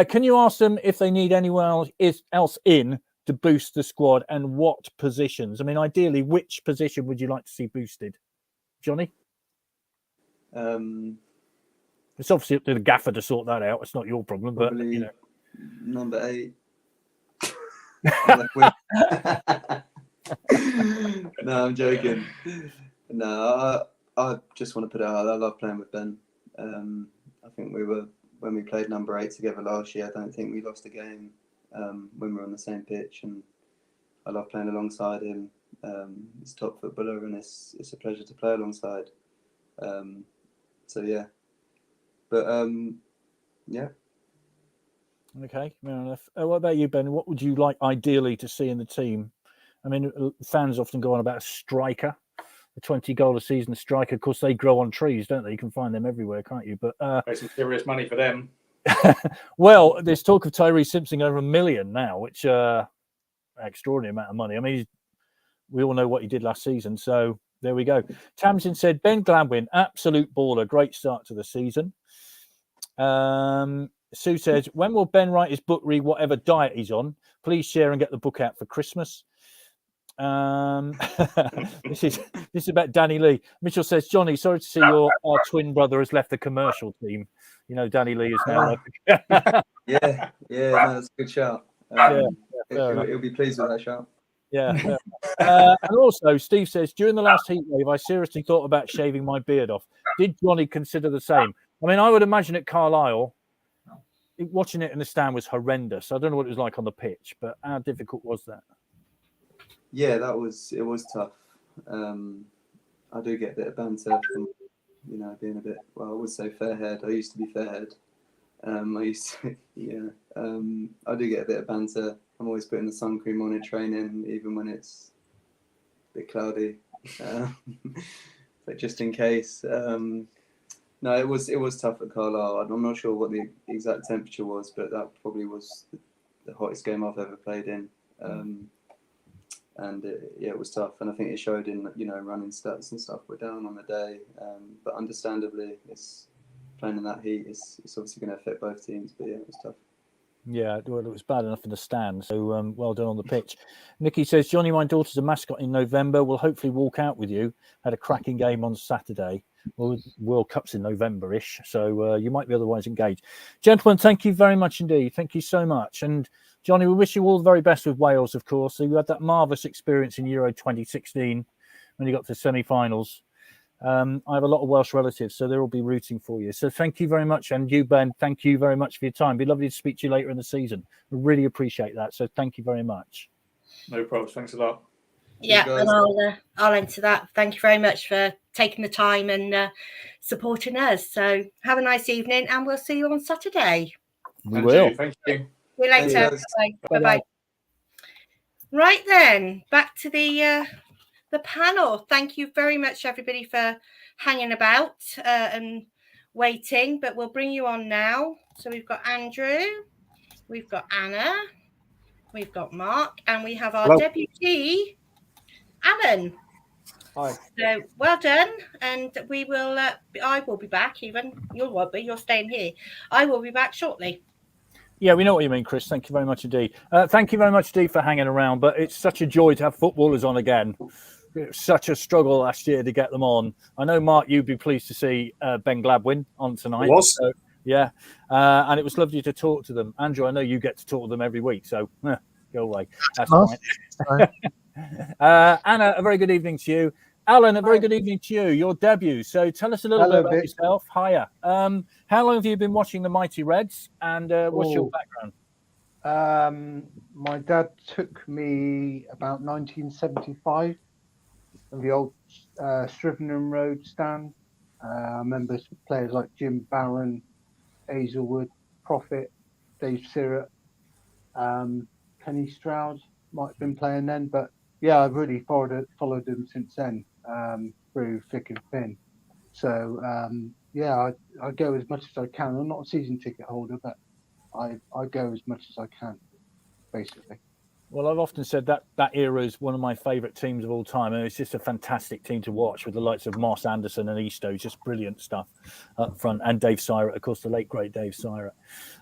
Can you ask them if they need anyone else in to boost the squad, and what positions? I mean, ideally, which position would you like to see boosted? Johnny? It's obviously up to the gaffer to sort that out. It's not your problem, but number 8. No, I'm joking. No, I just want to put it out. I love playing with Ben. I think when we played number 8 together last year, I don't think we lost a game when we were on the same pitch, and I love playing alongside him. He's a top footballer, and it's a pleasure to play alongside. So yeah, but yeah. Okay, fair enough. What about you, Ben? What would you like ideally to see in the team? I mean, fans often go on about a striker. the 20 goal a season striker. Of course, they grow on trees, don't they? You can find them everywhere, can't you? But Pay some serious money for them. well, there's talk of Tyrese Simpson over $1 million now, which extraordinary amount of money. I mean, we all know what he did last season, so there we go. Tamsin said, Ben Gladwin, absolute baller, great start to the season. Sue says, when will Ben write his book, read whatever diet he's on? Please share and get the book out for Christmas. This is about Danny Lee. Mitchell says, Johnny, sorry to see your twin brother has left the commercial team. You know, Danny Lee is now. Yeah, no, that's a good shout. He'll be pleased with that shout. Yeah. And also, Steve says, during the last heat wave, I seriously thought about shaving my beard off. Did Johnny consider the same? I mean, I would imagine at Carlisle, watching it in the stand was horrendous. I don't know what it was like on the pitch, but how difficult was that? Yeah, it was tough. I do get a bit of banter from, being a bit, well, I would say fair-haired. I used to be fair-haired. I do get a bit of banter. I'm always putting the sun cream on in training, even when it's a bit cloudy. But just in case. No, it was tough at Carlisle. I'm not sure what the exact temperature was, but that probably was the hottest game I've ever played in. And it was tough, and I think it showed in running stats and stuff were down on the day. But understandably, it's playing in that heat. It's obviously going to affect both teams. But yeah, it was tough. Yeah, well, it was bad enough in the stand. So well done on the pitch. Nikki says, Johnny, my daughter's a mascot in November. We'll hopefully walk out with you. Had a cracking game on Saturday. Well, World Cup's in November-ish, so you might be otherwise engaged. Gentlemen, thank you very much indeed. Thank you so much. And Johnny, we wish you all the very best with Wales, of course. So you had that marvellous experience in Euro 2016 when you got to semi-finals. I have a lot of Welsh relatives, so they'll all be rooting for you. So thank you very much. And you, Ben, thank you very much for your time. It'd be lovely to speak to you later in the season. I really appreciate that. So thank you very much. No problems. Thanks a lot. Yeah, and I'll enter that. Thank you very much for taking the time and supporting us. So have a nice evening, and we'll see you on Saturday. We will. Thank you. See you later. Bye-bye. Right then, back to the panel. Thank you very much, everybody, for hanging about and waiting. But we'll bring you on now. So we've got Andrew, we've got Anna, we've got Mark, and we have our deputy, Alan. Hi. So well done, and we will. I will be back. Even you won't be. You're staying here. I will be back shortly. Yeah, we know what you mean, Chris. Thank you very much indeed. Thank you very much, Steve, for hanging around. But it's such a joy to have footballers on again. It was such a struggle last year to get them on. I know, Mark, you'd be pleased to see Ben Gladwin on tonight. It was. So, yeah, and it was lovely to talk to them. Andrew, I know you get to talk to them every week, so go away. That's fine. Anna, a very good evening to you. Alan, a very good evening to you. Your debut. So tell us a little bit about yourself. Hiya. How long have you been watching the Mighty Reds, and what's your background? My dad took me about 1975 on the old Strivenham Road stand. I remember players like Jim Barron, Hazelwood, Prophet, Dave Sirrett, Kenny Stroud might have been playing then, but yeah, I've really followed him since then, through thick and thin. So I go as much as I can. I'm not a season ticket holder, but I go as much as I can, basically. Well, I've often said that era is one of my favourite teams of all time, and it's just a fantastic team to watch with the likes of Moss, Anderson, and Easto. Just brilliant stuff up front, and Dave Sirett, of course, the late great Dave Sirett.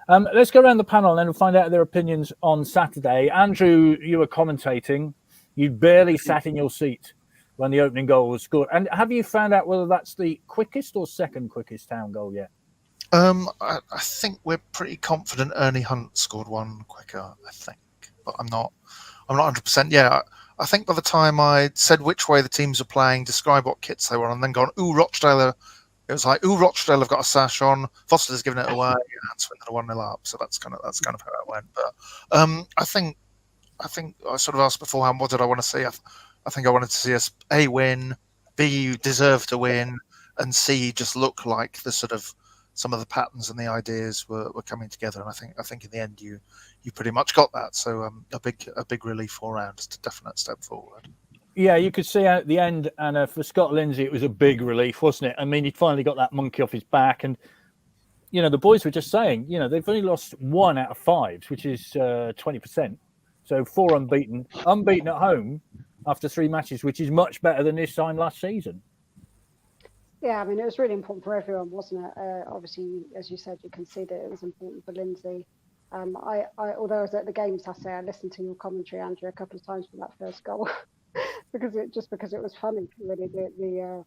Let's go around the panel and find out their opinions on Saturday. Andrew, you were commentating. You barely sat in your seat when the opening goal was scored. And have you found out whether that's the quickest or second quickest Town goal yet? I think we're pretty confident Ernie Hunt scored one quicker, I think, but I'm not 100%. Yeah, I think by the time I said which way the teams are playing, describe what kits they were on, and then gone, ooh, Rochdale. It was like, ooh, Rochdale have got a sash on. Foster's given it away, and Swindon are 1-0 up. So that's kind of how it went. But I think I sort of asked beforehand, what did I want to see? I think I wanted to see us A, win, B, deserve to win, and C, just look like the sort of some of the patterns and the ideas were coming together. And I think in the end you pretty much got that. So a big relief all round, just a definite step forward. Yeah, you could see at the end, and for Scott Lindsay, it was a big relief, wasn't it? I mean, he finally got that monkey off his back, and the boys were just saying, they've only lost 1 out of 5, which is 20%. So 4 unbeaten at home after 3 matches, which is much better than this time last season. Yeah, I mean, it was really important for everyone, wasn't it? Obviously, as you said, you can see that it was important for Lindsay. Although I was at the game Saturday, I listened to your commentary, Andrew, a couple of times for that first goal because it was funny, really, the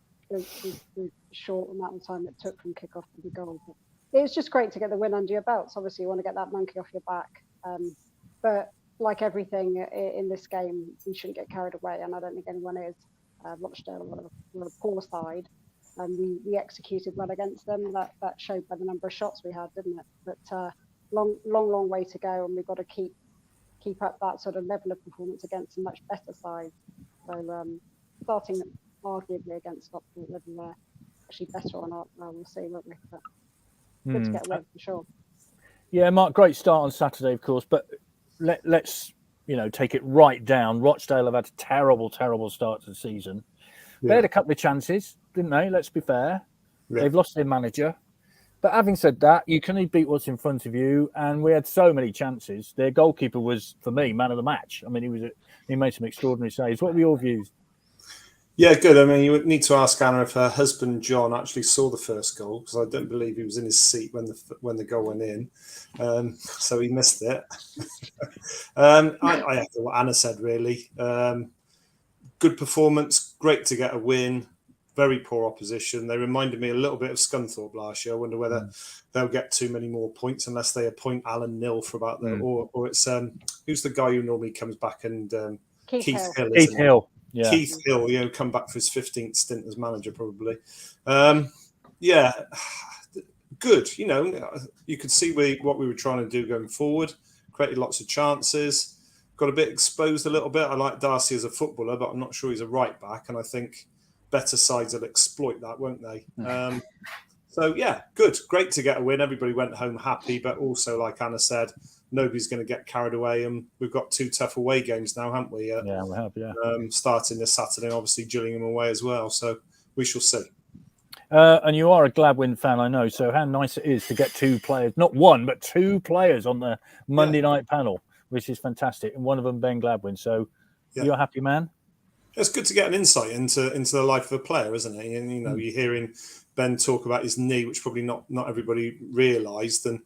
short amount of time it took from kickoff to the goal. But it was just great to get the win under your belts. Obviously, you want to get that monkey off your back, but like everything in this game, you shouldn't get carried away, and I don't think anyone is. Rochdale were a poor side. And we executed well against them. That showed by the number of shots we had, didn't it? But long way to go, and we've got to keep up that sort of level of performance against a much better side. So starting arguably against Stockport, whether they're actually better or not, we'll see, won't we? But good to get away for sure. Yeah, Mark, great start on Saturday, of course, but let's take it right down. Rochdale have had a terrible start to the season. They had a couple of chances, didn't they? Let's be fair. Yeah. They've lost their manager. But having said that, you can only beat what's in front of you. And we had so many chances. Their goalkeeper was, for me, man of the match. I mean, he made some extraordinary saves. What were your views? Yeah, good. I mean, you would need to ask Anna if her husband, John, actually saw the first goal, because I don't believe he was in his seat when the goal went in. So he missed it. I echo what Anna said, really. Good performance, great to get a win, very poor opposition. They reminded me a little bit of Scunthorpe last year. I wonder whether they'll get too many more points unless they appoint Alan Nill for about or it's who's the guy who normally comes back and Keith Hill. Keith Hill. Yeah. Keith Hill, come back for his 15th stint as manager probably. Good. You could see what we were trying to do going forward. Created lots of chances. Got a bit exposed a little bit. I like Darcy as a footballer, but I'm not sure he's a right back. And I think better sides will exploit that, won't they? So, yeah, good. Great to get a win. Everybody went home happy. But also, like Anna said, nobody's going to get carried away. And we've got 2 tough away games now, haven't we? Yeah, we have, yeah. Starting this Saturday, obviously Gillingham away as well. So we shall see. And you are a Gladwin fan, I know. So how nice it is to get 2 players, not 1, but 2 players on the Monday night panel, which is fantastic. And one of them, Ben Gladwin. So you're a happy man? It's good to get an insight into the life of a player, isn't it? And, you're hearing Ben talk about his knee, which probably not everybody realised. And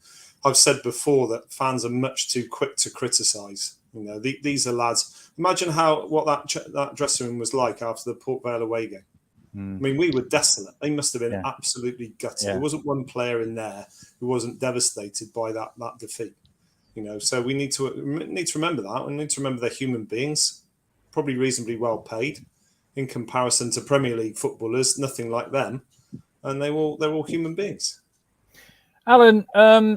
I've said before that fans are much too quick to criticise. These are lads. Imagine what that dressing room was like after the Port Vale away game. I mean, we were desolate. They must have been absolutely gutted. There wasn't one player in there who wasn't devastated by that defeat. So we need to remember that. We need to remember they're human beings, probably reasonably well paid in comparison to Premier League footballers. Nothing like them, and they're all human beings. Alan,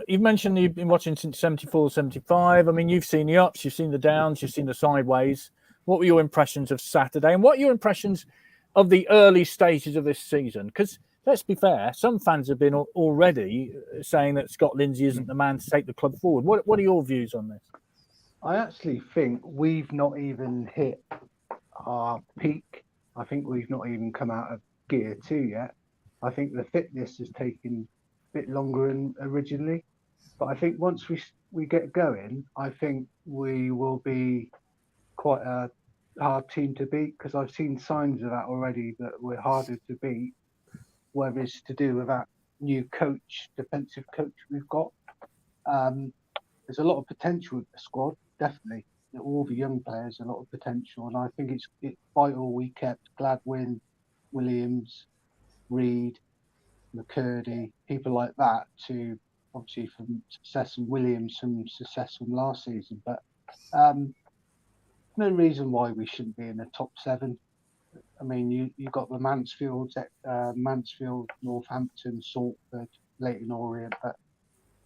you've mentioned you've been watching since 74, 75. I mean, you've seen the ups, you've seen the downs, you've seen the sideways. What were your impressions of Saturday, and what are your impressions of the early stages of this season? Because let's be fair, some fans have been already saying that Scott Lindsay isn't the man to take the club forward. What are your views on this? I actually think we've not even hit our peak. I think we've not even come out of gear 2 yet. I think the fitness has taken a bit longer than originally. But I think once we get going, I think we will be quite a hard team to beat, because I've seen signs of that already, that we're harder to beat, whether it's to do with that new defensive coach we've got. There's a lot of potential with the squad, definitely. All the young players, a lot of potential, and I think it's vital we kept Gladwin, Williams, Reed, McCurdy, people like that, to obviously from success, and Williams from success from last season. But no reason why we shouldn't be in the top 7. I mean, you got the Mansfield, Northampton, Salford, Leyton Orient, but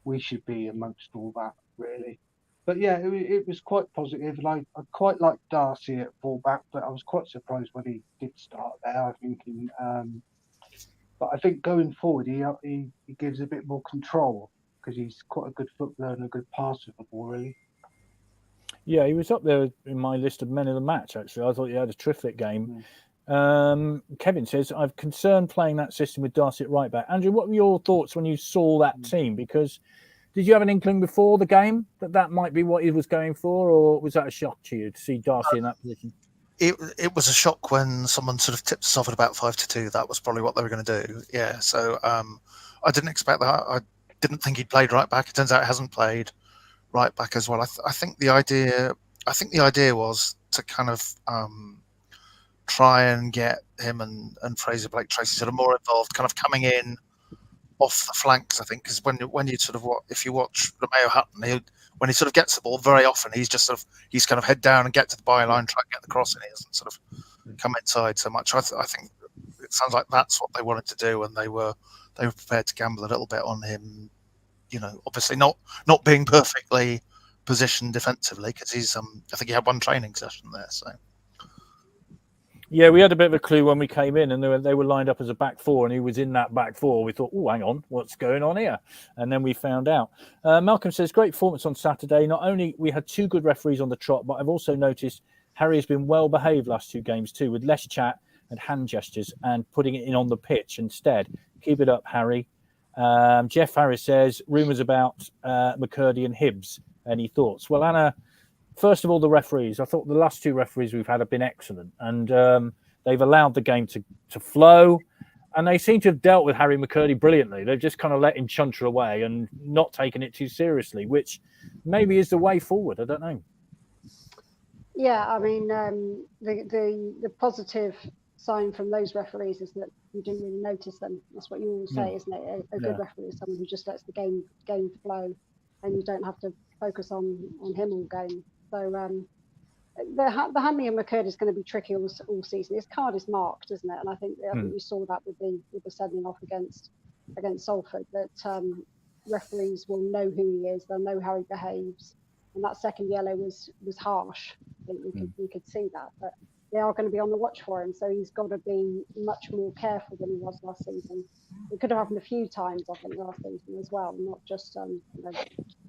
we should be amongst all that, really. But yeah, it was quite positive, and I quite liked Darcy at fullback, but I was quite surprised when he did start there. I think, but I think going forward, he gives a bit more control, because he's quite a good footballer and a good passer of the ball, really. Yeah, he was up there in my list of men of the match, actually. I thought he had a terrific game. Kevin says, I've concerned playing that system with Darcy at right back. Andrew, what were your thoughts when you saw that team? Because did you have an inkling before the game that might be what he was going for, or was that a shock to you to see Darcy in that position? It was a shock when someone sort of tipped us off at about 5-2. That was probably what they were going to do. Yeah, so I didn't expect that. I didn't think he'd played right back. It turns out he hasn't played right back as well. I think the idea was to kind of try and get him and Fraser Blake Tracy sort of more involved, kind of coming in off the flanks. I think because when you sort of if you watch Romeo Hutton, when he sort of gets the ball, very often he's kind of head down and get to the byline, try and get the cross, and he doesn't sort of come inside so much. I think it sounds like that's what they wanted to do, and they were prepared to gamble a little bit on him. Obviously not being perfectly positioned defensively, because he's I think he had one training session there. So yeah, we had a bit of a clue when we came in, and they were lined up as a back four, and he was in that back four. We thought, oh, hang on, what's going on here? And then we found out. Malcolm says, great performance on Saturday. Not only we had two good referees on the trot, but I've also noticed Harry has been well behaved last two games too, with less chat and hand gestures and putting it in on the pitch instead. Keep it up, Harry. Jeff Harris says, rumours about McCurdy and Hibbs. Any thoughts? Well, Anna, first of all, the referees. I thought the last two referees we've had have been excellent, and they've allowed the game to flow, and they seem to have dealt with Harry McCurdy brilliantly. They've just kind of let him chunter away and not taken it too seriously, which maybe is the way forward. I don't know. Yeah, I mean, the positive sign from those referees is that you didn't really notice them. That's what you always say, isn't it? A good referee is someone who just lets the game flow, and you don't have to focus on him all game. So the handling of McCurdy is going to be tricky all season. His card is marked, isn't it? And I think we saw that with the sending off against Salford, that referees will know who he is, they'll know how he behaves, and that second yellow was harsh. I think we could see that, but they are going to be on the watch for him, so he's got to be much more careful than he was last season. It could have happened a few times, I think, last season as well, not just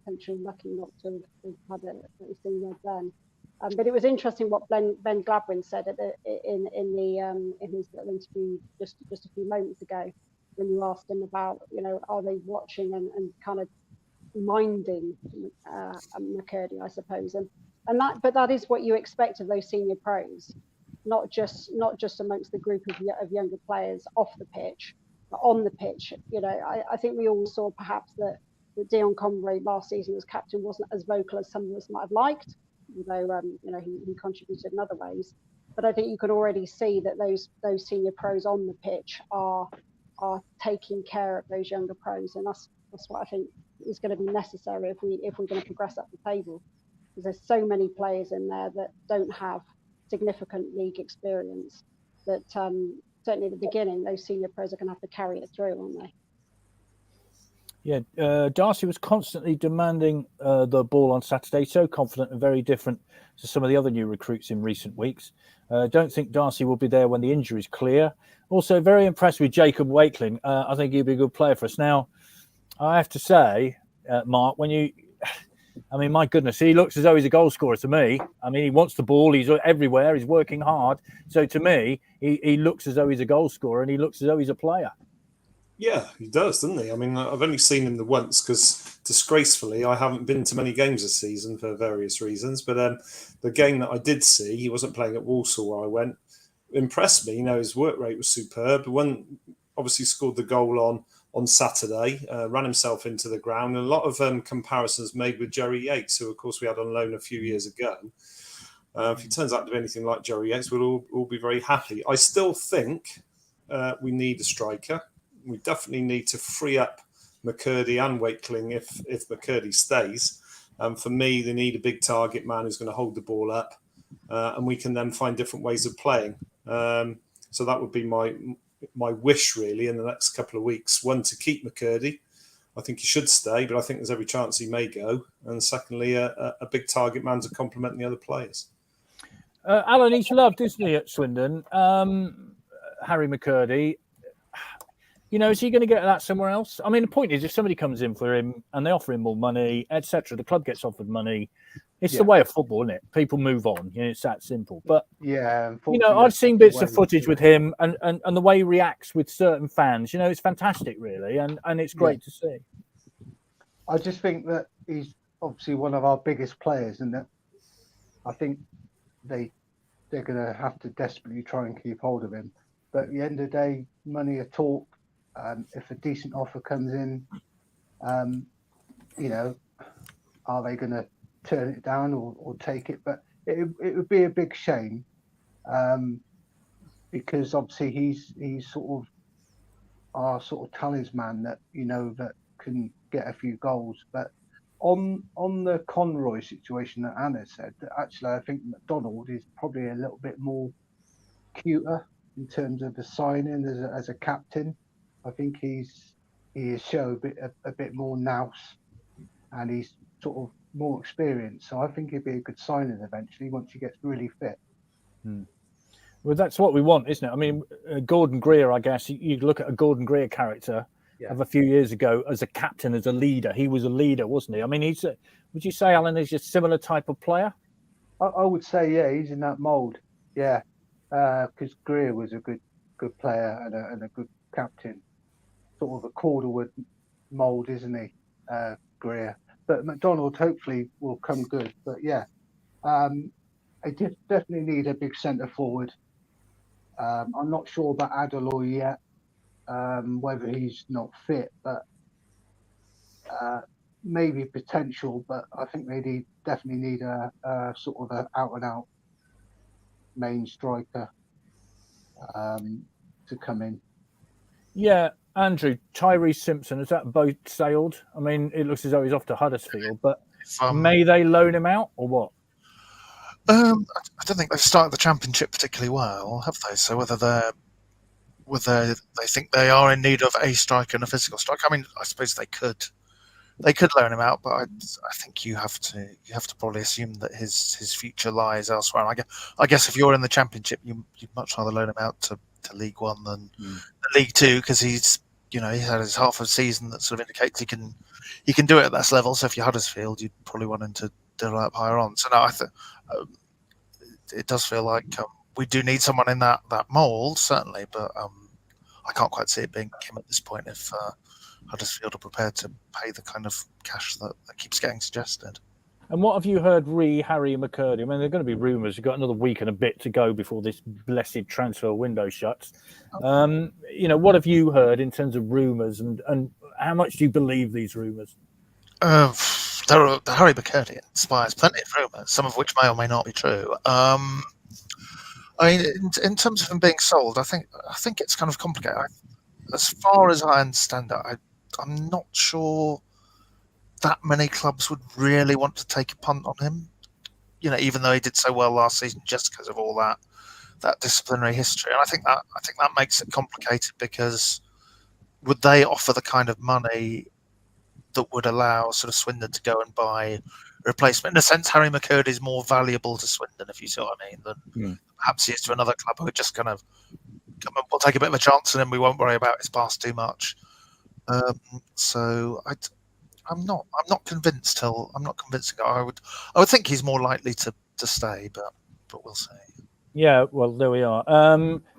potentially lucky not to have had a thing red then. But it was interesting what Ben Gladwin said in his little interview just a few moments ago, when you asked him about, are they watching and kind of minding McCurdy, I suppose, and that is what you expect of those senior pros, not just amongst the group of younger players off the pitch, but on the pitch. I think we all saw perhaps that Dion Conway last season as captain wasn't as vocal as some of us might have liked, although he contributed in other ways. But I think you could already see that those senior pros on the pitch are taking care of those younger pros, and that's what I think is going to be necessary if we're going to progress up the table, because there's so many players in there that don't have significant league experience, that certainly at the beginning those senior pros are going to have to carry it through, aren't they? Yeah, Darcy was constantly demanding the ball on Saturday, so confident and very different to some of the other new recruits in recent weeks. Don't think Darcy will be there when the injury is clear. Also, very impressed with Jacob Wakeling. I think he'll be a good player for us. Now, I have to say, Mark, my goodness, he looks as though he's a goal scorer to me. I mean, he wants the ball. He's everywhere. He's working hard. So to me, he looks as though he's a goal scorer, and he looks as though he's a player. Yeah, he does, doesn't he? I mean, I've only seen him the once because, disgracefully, I haven't been to many games this season for various reasons. But the game that I did see, he wasn't playing at Walsall where I went, impressed me. His work rate was superb. Obviously scored the goal on Saturday, ran himself into the ground. And a lot of comparisons made with Jerry Yates, who, of course, we had on loan a few years ago. If he turns out to be anything like Jerry Yates, we'll all be very happy. I still think we need a striker. We definitely need to free up McCurdy and Wakeling if McCurdy stays. For me, they need a big target man who's going to hold the ball up, and we can then find different ways of playing. So that would be my wish, really, in the next couple of weeks. One, to keep McCurdy. I think he should stay, but I think there's every chance he may go. And secondly, a big target man to complement the other players. Alan, he's loved, isn't he, at Swindon? Harry McCurdy. You know, is he going to get that somewhere else? I mean, the point is, if somebody comes in for him and they offer him more money, etc., the club gets offered money. It's the way of football, isn't it? People move on. You know, it's that simple. But Yeah, you know, I've seen bits of footage with him and the way he reacts with certain fans. You know, it's fantastic, really, and it's great to see. I just think that he's obviously one of our biggest players, and that I think they're going to have to desperately try and keep hold of him. But at the end of the day, money are talk. If a decent offer comes in, you know, are they going to turn it down or take it? But it would be a big shame, because obviously he's sort of our sort of talisman that, you know, that can get a few goals. But on the Conroy situation that Anna said, that actually I think McDonald is probably a little bit more cuter in terms of the signing as a captain. I think he has shown a bit more nous, and he's sort of more experienced. So I think he'd be a good signing eventually once he gets really fit. Well, that's what we want, isn't it? I mean, Gordon Greer, I guess you look at a Gordon Greer character of a few years ago as a captain, as a leader. He was a leader, wasn't he? I mean, would you say, Alan, is a similar type of player? I would say, yeah, he's in that mould. Yeah, because Greer was a good player and a good captain. Sort of a Calderwood mould, isn't he, Greer? But McDonald hopefully will come good. But yeah, I definitely need a big centre forward. I'm not sure about Adaloy yet, whether he's not fit, but maybe potential. But I think they definitely need a sort of an out-and-out main striker to come in. Yeah, Andrew, Tyrese Simpson, has that boat sailed? I mean, it looks as though he's off to Huddersfield, but may they loan him out or what? I don't think they've started the championship particularly well, have they? So whether they think they are in need of a striker and a physical striker. I mean, I suppose they could loan him out, but I think you have to probably assume that his future lies elsewhere. I guess if you're in the championship, you'd much rather loan him out to League One than League Two, because he's had his half of a season that sort of indicates he can do it at that level. So if you're Huddersfield, you'd probably want him to develop higher on. So no, it does feel like we do need someone in that mould, certainly, but I can't quite see it being him at this point if Huddersfield are prepared to pay the kind of cash that keeps getting suggested. And what have you heard Harry and McCurdy? I mean, there are going to be rumours. We've got another week and a bit to go before this blessed transfer window shuts. What have you heard in terms of rumours, and how much do you believe these rumours? The Harry McCurdy inspires plenty of rumours, some of which may or may not be true. I mean, in terms of him being sold, I think it's kind of complicated. As far as I understand it, I'm not sure that many clubs would really want to take a punt on him. Even though he did so well last season, just because of all that disciplinary history. And I think that makes it complicated, because would they offer the kind of money that would allow sort of Swindon to go and buy a replacement? In a sense, Harry McCurdy is more valuable to Swindon, if you see what I mean, than perhaps he is to another club who would just kind of come and we'll take a bit of a chance on him. We won't worry about his past too much. So I'm not convinced. I'm not convincing. I would think he's more likely to stay, but we'll see. Yeah, well, there we are.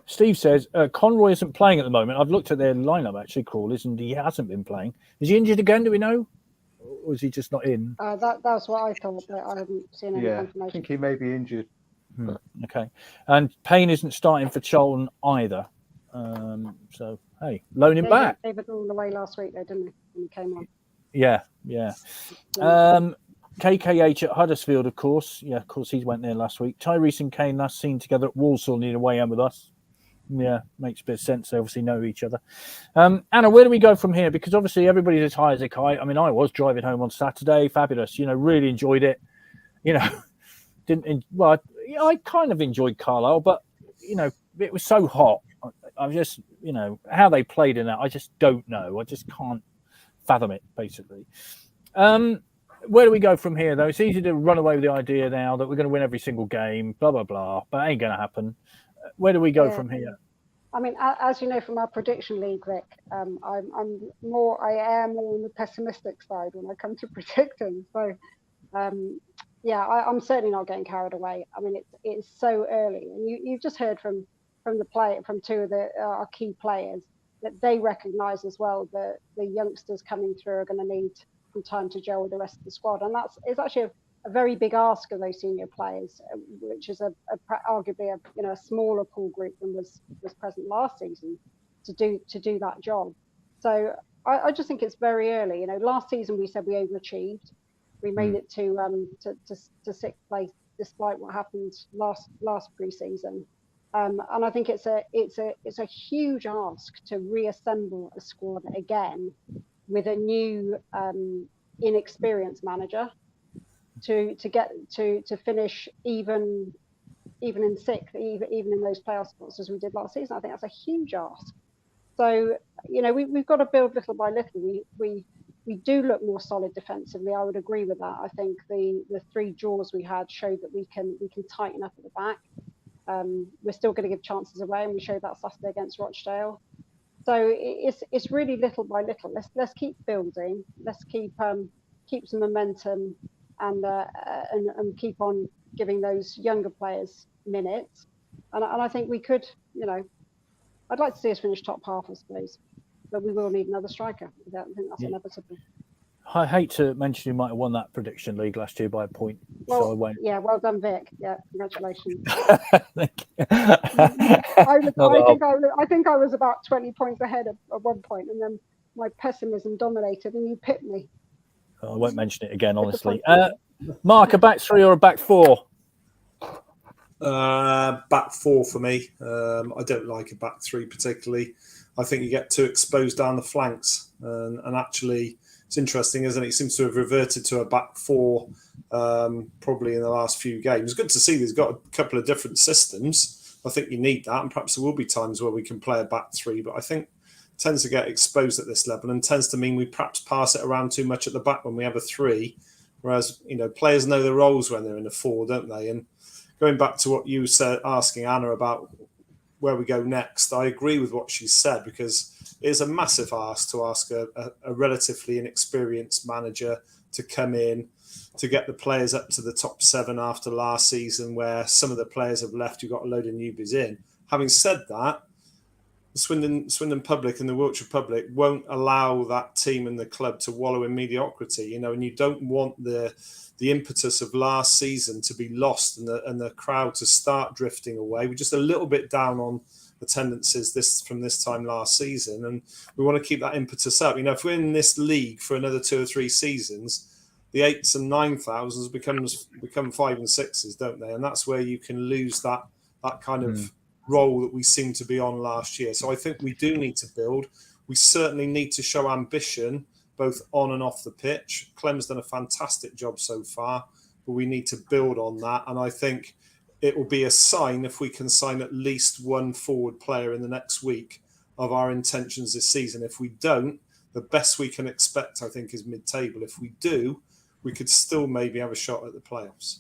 Steve says Conroy isn't playing at the moment. I've looked at their lineup actually, Crawlers, and he hasn't been playing. Is he injured again? Do we know, or is he just not in? That's what I thought, but I haven't seen any confirmation. I think he may be injured. Okay, and Payne isn't starting for Charlton either. So hey, loan him back. David all away last week, though, didn't he? When he came on. Yeah. KKH at Huddersfield, of course. Yeah, of course, he went there last week. Tyrese and Kane last seen together at Walsall near the way home with us. Yeah, makes a bit of sense. They obviously know each other. Anna, where do we go from here? Because obviously everybody's as high as a kite. I mean, I was driving home on Saturday. Fabulous. Really enjoyed it. I kind of enjoyed Carlisle, but, it was so hot. I just, how they played in that, I just don't know. I just can't fathom it, basically. Where do we go from here, though? It's easy to run away with the idea now that we're going to win every single game, blah, blah, blah, but it ain't going to happen. Where do we go from here? I mean, as you know from our prediction league, Vic, I am more on the pessimistic side when I come to predicting. So, yeah, I'm certainly not getting carried away. I mean, it's so early, and you've just heard from two of our key players that they recognise as well that the youngsters coming through are going to need some time to gel with the rest of the squad, and it's actually a very big ask of those senior players, which is arguably a smaller pool group than was present last season to do that job. So I just think it's very early. You know, last season we said we overachieved. We made it to sixth place despite what happened last pre-season. And I think it's a huge ask to reassemble a squad again with a new inexperienced manager to finish even in sixth, even in those playoff spots as we did last season. I think that's a huge ask. So, you know, we've got to build little by little. We do look more solid defensively. I would agree with that. I think the 3 draws we had showed that we can tighten up at the back. We're still going to give chances away, and we showed that Saturday against Rochdale. So it's really little by little. Let's keep building. Let's keep some momentum and keep on giving those younger players minutes. And I think we could, you know, I'd like to see us finish top half, I suppose, but we will need another striker. I think that's inevitable. I hate to mention you might have won that prediction league last year by a point, so I won't. Yeah, well done, Vic. Yeah, congratulations. Thank you. I think I was about 20 points ahead at one point, and then my pessimism dominated, and you pipped me. I won't mention it again, honestly. Mark, a back 3 or a back 4? Back 4 for me. I don't like a back 3 particularly. I think you get too exposed down the flanks, and actually it's interesting, isn't it? It seems to have reverted to a back 4 probably in the last few games. Good to see he's got a couple of different systems. I think you need that, and perhaps there will be times where we can play a back 3, but I think it tends to get exposed at this level and tends to mean we perhaps pass it around too much at the back when we have a 3, whereas, you know, players know their roles when they're in a 4, don't they? And going back to what you said, asking Anna about where we go next, I agree with what she said, because it is a massive ask to ask a relatively inexperienced manager to come in, to get the players up to the top 7 after last season, where some of the players have left, you've got a load of newbies in. Having said that, the Swindon public and the Wiltshire public won't allow that team and the club to wallow in mediocrity, you know, and you don't want the impetus of last season to be lost and the crowd to start drifting away. We're just a little bit down on attendances from this time last season, and we want to keep that impetus up. You know, if we're in this league for another 2 or 3 seasons, the 8s and 9,000s become 5 and 6s, don't they? And that's where you can lose that kind of role that we seem to be on last year. So I think we do need to build. We certainly need to show ambition both on and off the pitch. Clem's done a fantastic job so far, but we need to build on that. And I think it will be a sign if we can sign at least one forward player in the next week of our intentions this season. If we don't, the best we can expect, I think, is mid-table. If we do, we could still maybe have a shot at the playoffs.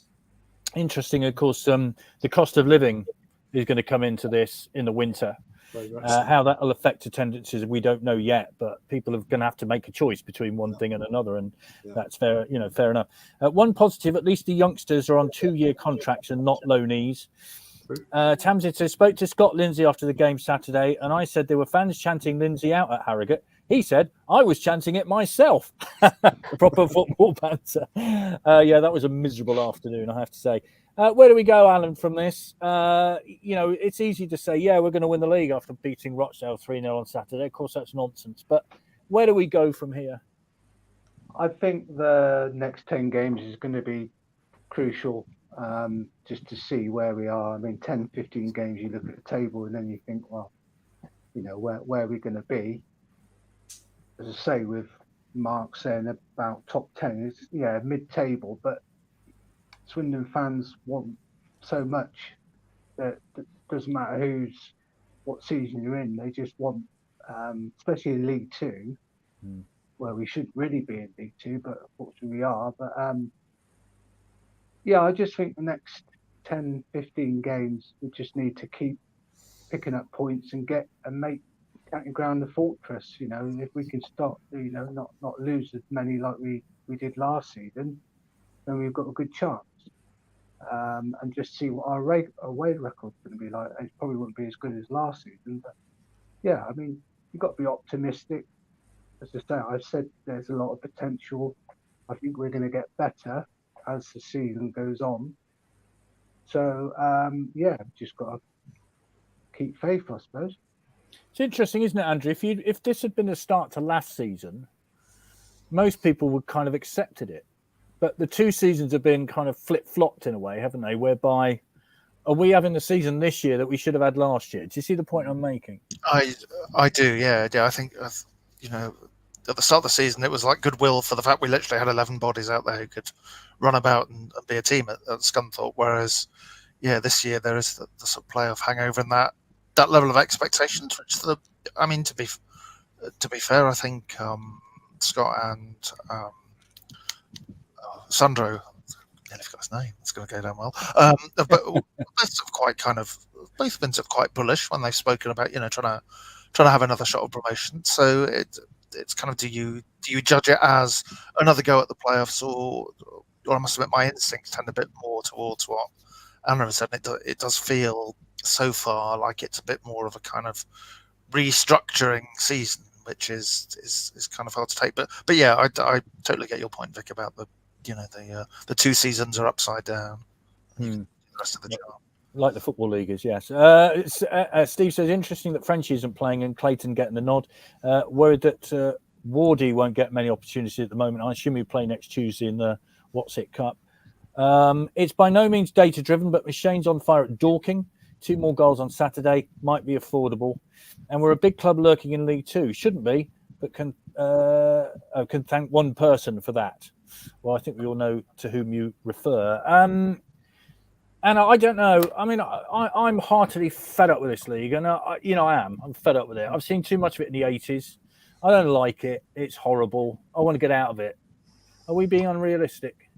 Interesting, of course, the cost of living is going to come into this in the winter. How that will affect attendances, we don't know yet, but people are going to have to make a choice between one thing and another, and that's fair, you know, fair enough. One positive, at least the youngsters are on 2-year contracts and not loanees. Tamsin says, spoke to Scott Lindsay after the game Saturday, and I said there were fans chanting Lindsay out at Harrogate. He said, I was chanting it myself. Proper football banter. Yeah, that was a miserable afternoon, I have to say. Where do we go, Alan, from this? You know, it's easy to say, yeah, we're going to win the league after beating Rochdale 3-0 on Saturday. Of course, that's nonsense. But where do we go from here? I think the next 10 games is going to be crucial, just to see where we are. I mean, 10, 15 games, you look at the table and then you think, well, you know, where are we going to be? As I say, with Mark saying about top 10, it's, yeah, mid-table, but Swindon fans want so much that it doesn't matter what season you're in. They just want, especially in League Two, where we should really be in League Two, but unfortunately we are. But yeah, I just think the next 10, 15 games, we just need to keep picking up points and make County Ground the fortress. You know, if we can stop, not lose as many like we did last season, then we've got a good chance. And just see what our away record's going to be like. It probably won't be as good as last season, but yeah, I mean, you've got to be optimistic. As I say, I've said there's a lot of potential. I think we're going to get better as the season goes on. So yeah, just got to keep faith, I suppose. It's interesting, isn't it, Andrew? If this had been the start to last season, most people would kind of accepted it. But the 2 seasons have been kind of flip-flopped in a way, haven't they? Whereby, are we having the season this year that we should have had last year? Do you see the point I'm making? I do, yeah. I think, you know, at the start of the season, it was like goodwill for the fact we literally had 11 bodies out there who could run about and be a team at Scunthorpe. Whereas, yeah, this year there is the sort of playoff hangover and that level of expectations. Which to be fair, I think Scott and Sandro, I nearly forgot his name. It's going to go down well. But both been sort of quite bullish when they've spoken about, you know, trying to have another shot of promotion. So it's kind of, do you judge it as another go at the playoffs, or I must admit my instincts tend a bit more towards what Anna has said. It does feel so far like it's a bit more of a kind of restructuring season, which is kind of hard to take. But yeah, I totally get your point, Vic, about the 2 seasons are upside down. The rest of the chart. Like the Football League is, yes. Steve says, interesting that Frenchie isn't playing and Clayton getting the nod. Worried that Wardy won't get many opportunities at the moment. I assume he'll play next Tuesday in the What's It Cup. It's by no means data-driven, but Shane's on fire at Dorking. 2 more goals on Saturday. Might be affordable. And we're a big club lurking in League 2. Shouldn't be, but can thank one person for that. Well, I think we all know to whom you refer. And I don't know. I mean, I'm heartily fed up with this league, and I am. I'm fed up with it. I've seen too much of it in the 80s. I don't like it. It's horrible. I want to get out of it. Are we being unrealistic?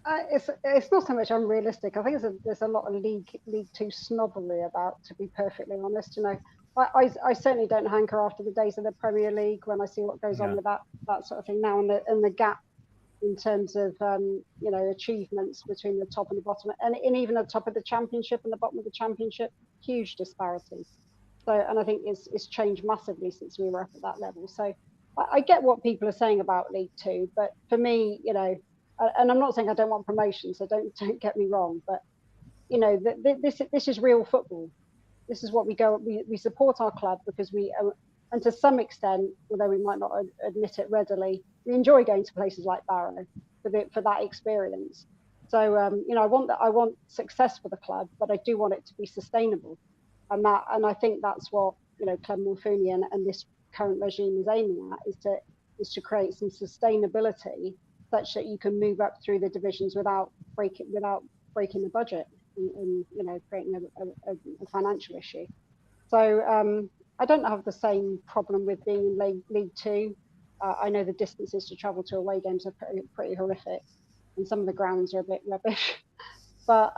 It's not so much unrealistic. I think there's a lot of League 2 snobbery about, to be perfectly honest. You know, I certainly don't hanker after the days of the Premier League when I see what goes on with that sort of thing now, and the gap in terms of achievements between the top and the bottom, and even the top of the Championship and the bottom of the Championship, huge disparity. So, and I think it's changed massively since we were up at that level. So I get what people are saying about League 2, but for me, you know, and I'm not saying I don't want promotion, so don't get me wrong, but you know, this is real football. This is what we support our club because and to some extent, although we might not admit it readily, we enjoy going to places like Barrow for that experience. So I want success for the club, but I do want it to be sustainable, and I think that's what Club Morphuni and this current regime is aiming at, is to create some sustainability such that you can move up through the divisions without breaking the budget and creating a financial issue. So I don't have the same problem with being in League 2. I know the distances to travel to away games are pretty horrific, and some of the grounds are a bit rubbish. But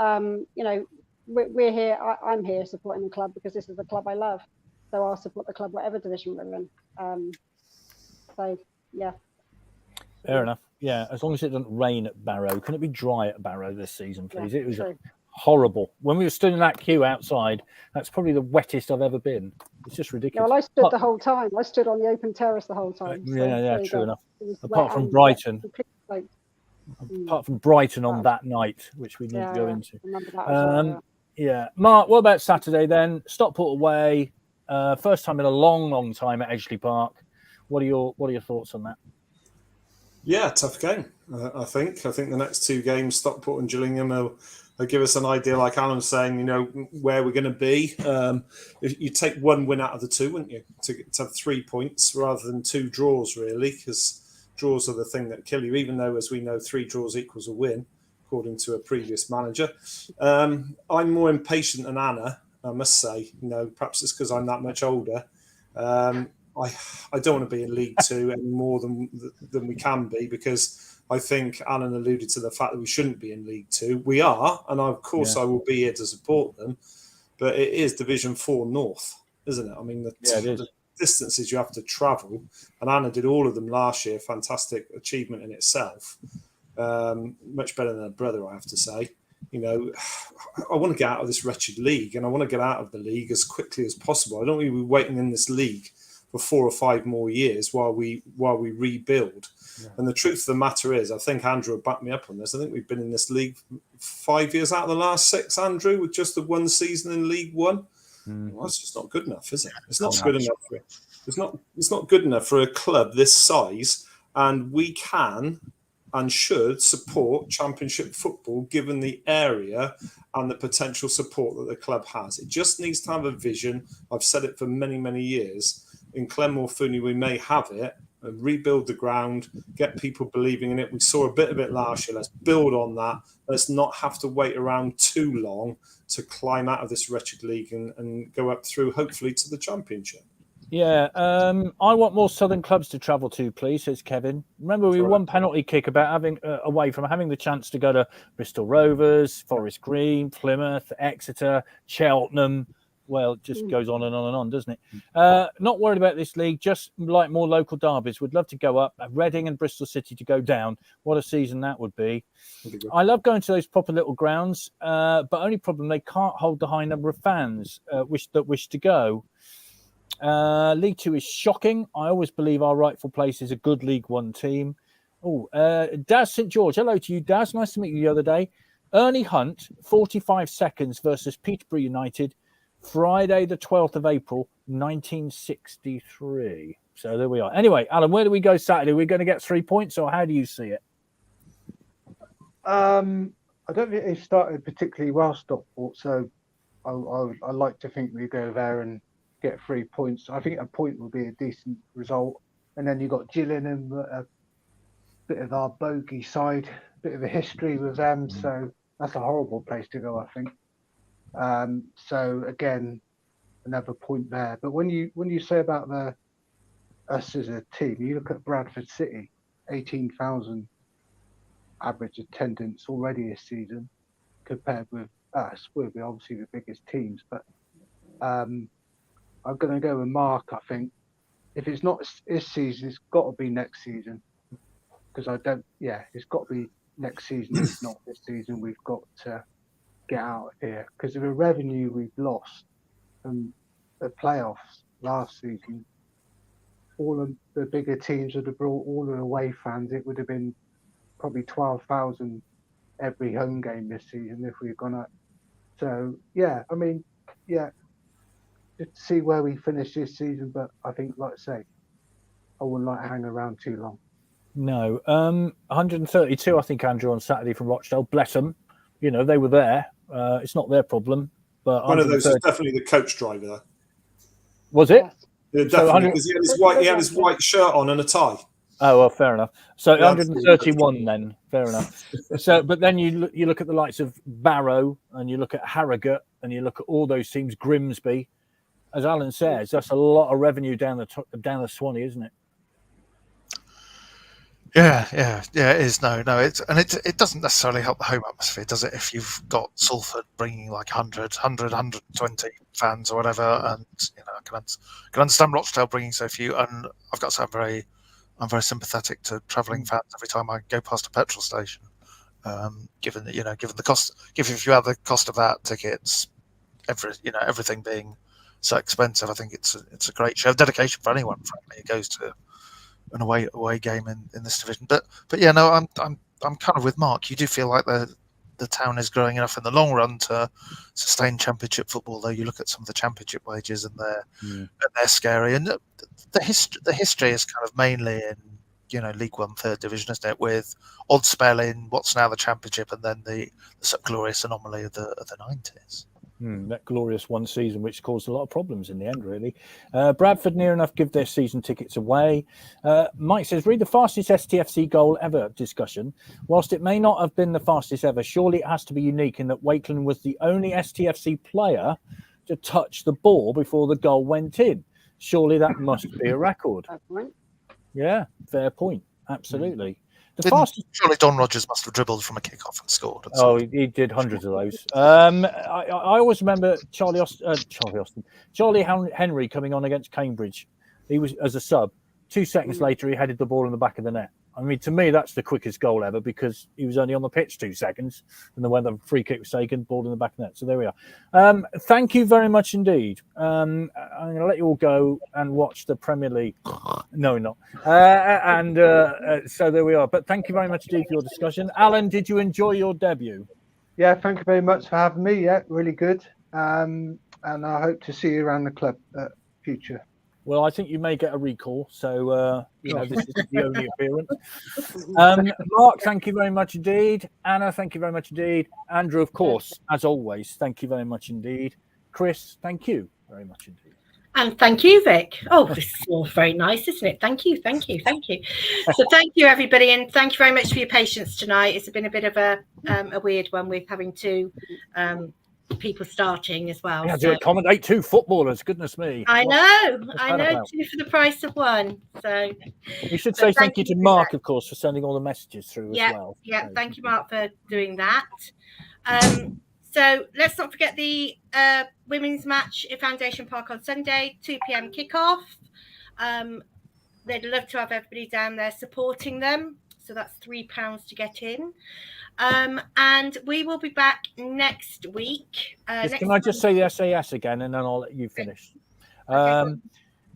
we're here. I'm here supporting the club because this is the club I love. So I'll support the club whatever division we're in. So yeah. Fair enough. Yeah, as long as it doesn't rain at Barrow. Can it be dry at Barrow this season, please? Yeah, it was horrible. When we were stood in that queue outside, that's probably the wettest I've ever been. It's just ridiculous. Well, I stood the whole time. I stood on the open terrace the whole time. True enough. Apart from Brighton. Apart from Brighton on that night, which we need to go into. Remember that as well, yeah. Mark, what about Saturday then? Stockport away. First time in a long time at Edgeley Park. What are your thoughts on that? Yeah, tough game. I think the next 2 games, Stockport and Gillingham, will give us an idea, like Alan was saying, where we're going to be. If you take 1 win out of the 2, wouldn't you, to have 3 points rather than 2 draws, really, because draws are the thing that kill you, even though, as we know, 3 draws equals a win, according to a previous manager. I'm more impatient than Anna, I must say. Perhaps it's because I'm that much older. I don't want to be in League 2 any more than we can be, because I think Alan alluded to the fact that we shouldn't be in League 2. We are, and of course I will be here to support them. but it is Division 4 North, isn't it? I mean, it is. the distances you have to travel, and Anna did all of them last year. Fantastic achievement in itself. Much better than her brother, I have to say. You know, I want to get out of this wretched league, and I want to get out of the league as quickly as possible. I don't want to be waiting in this league for 4 or 5 more years while we rebuild. Yeah. And the truth of the matter is, I think Andrew will back me up on this. I think we've been in this league 5 years out of the last 6, Andrew, with just the 1 season in League One. Well, that's just not good enough, is it? It's not good enough. It's not good enough for a club this size, and we can and should support Championship football given the area and the potential support that the club has. It just needs to have a vision. I've said it for many, many years. In Clenmore Fooney, we may have it, and rebuild the ground, get people believing in it. We saw a bit of it last year. Let's build on that. Let's not have to wait around too long to climb out of this wretched league and go up through, hopefully, to the Championship. Yeah, I want more southern clubs to travel to, please, says Kevin. Remember, we won penalty kick about having away from having the chance to go to Bristol Rovers, Forest Green, Plymouth, Exeter, Cheltenham. Well, it just goes on and on and on, doesn't it? Not worried about this league, just like more local derbies. Would love to go up. Reading and Bristol City to go down. What a season that would be. I love going to those proper little grounds, but only problem, they can't hold the high number of fans wish to go. League 2 is shocking. I always believe our rightful place is a good League 1 team. Daz St George. Hello to you, Daz. Nice to meet you the other day. Ernie Hunt, 45 seconds versus Peterborough United, Friday, the 12th of April, 1963. So there we are. Anyway, Alan, where do we go Saturday? Are we going to get 3 points, or how do you see it? I don't think they started particularly well, Stockport. So I like to think we go there and get 3 points. I think a point will be a decent result. And then you've got Gillingham, a bit of our bogey side, bit of a history with them. So that's a horrible place to go, I think. So again, another point there. But when you say about us as a team, you look at Bradford City, 18,000 average attendance already this season, compared with us. We'll be obviously the biggest teams, but I'm going to go with Mark. I think if it's not this season, it's got to be next season. Because it's got to be next season. If not this season, we've got to get out of here. Because of the revenue we've lost from the playoffs last season, all of the bigger teams would have brought all the away fans. It would have been probably 12,000 every home game this season if we'd gone up. So, to see where we finish this season, but I think, like I say, I wouldn't like to hang around too long. No. 132, I think, Andrew, on Saturday from Rochdale. Bless them. You know, they were there. It's not their problem. But one of those is definitely the coach driver there. Was it? Yeah, definitely, because he had his white shirt on and a tie. Oh, well, fair enough. So 131 then, fair enough. So, but then you look at the likes of Barrow, and you look at Harrogate, and you look at all those teams, Grimsby. As Alan says, that's a lot of revenue down the Swanee, isn't it? Yeah, it is. No, it doesn't necessarily help the home atmosphere, does it? If you've got Salford bringing like 120 fans or whatever, and I can understand Rochdale bringing so few. And I've got to say, I'm very sympathetic to travelling fans every time I go past a petrol station. Given the cost, if you add the cost of that, tickets, everything being so expensive, I think it's a great show of dedication for anyone, frankly, who goes to an away game in this division. But yeah, no, I'm kind of with Mark. You do feel like the town is growing enough in the long run to sustain Championship football. Though you look at some of the Championship wages and they're scary. And the history is kind of mainly in League One, third division, isn't it? With odd spell in what's now the Championship, and then the sort of glorious anomaly of the 90s. That glorious one season, which caused a lot of problems in the end, really. Bradford near enough give their season tickets away. Mike says, read the fastest STFC goal ever discussion. Whilst it may not have been the fastest ever, surely it has to be unique in that Wakeland was the only STFC player to touch the ball before the goal went in. Surely that must be a record. Yeah, fair point. Absolutely. The fastest. Surely Don Rogers must have dribbled from a kickoff and scored. Oh, he did hundreds of those. I always remember Charlie Henry coming on against Cambridge. He was as a sub. 2 seconds later, he headed the ball in the back of the net. I mean, to me, that's the quickest goal ever because he was only on the pitch 2 seconds, and then when the free kick was taken, ball in the back of the net. So there we are. Thank you very much indeed. I'm going to let you all go and watch the Premier League. No, not. So there we are. But thank you very much indeed for your discussion. Alan, did you enjoy your debut? Yeah, thank you very much for having me. Yeah, really good. And I hope to see you around the club future. Well, I think you may get a recall, so this is the only appearance. Mark, thank you very much indeed. Anna, thank you very much indeed. Andrew, of course, as always, thank you very much indeed. Chris, thank you very much indeed. And thank you, Vic. Oh, this is all very nice, isn't it? Thank you. So thank you, everybody, and thank you very much for your patience tonight. It's been a bit of a weird one with having two people starting as well. Yeah, to accommodate 2 footballers. Goodness me. I know. 2 for the price of 1. So we should say thank you to Mark, of course, for sending all the messages through as well. Yeah, thank you, Mark, for doing that. So let's not forget the women's match at Foundation Park on Sunday, 2 p.m. kickoff. They'd love to have everybody down there supporting them. So that's £3 to get in. And we will be back next week. Can I just say the SAS again, and then I'll let you finish. Okay.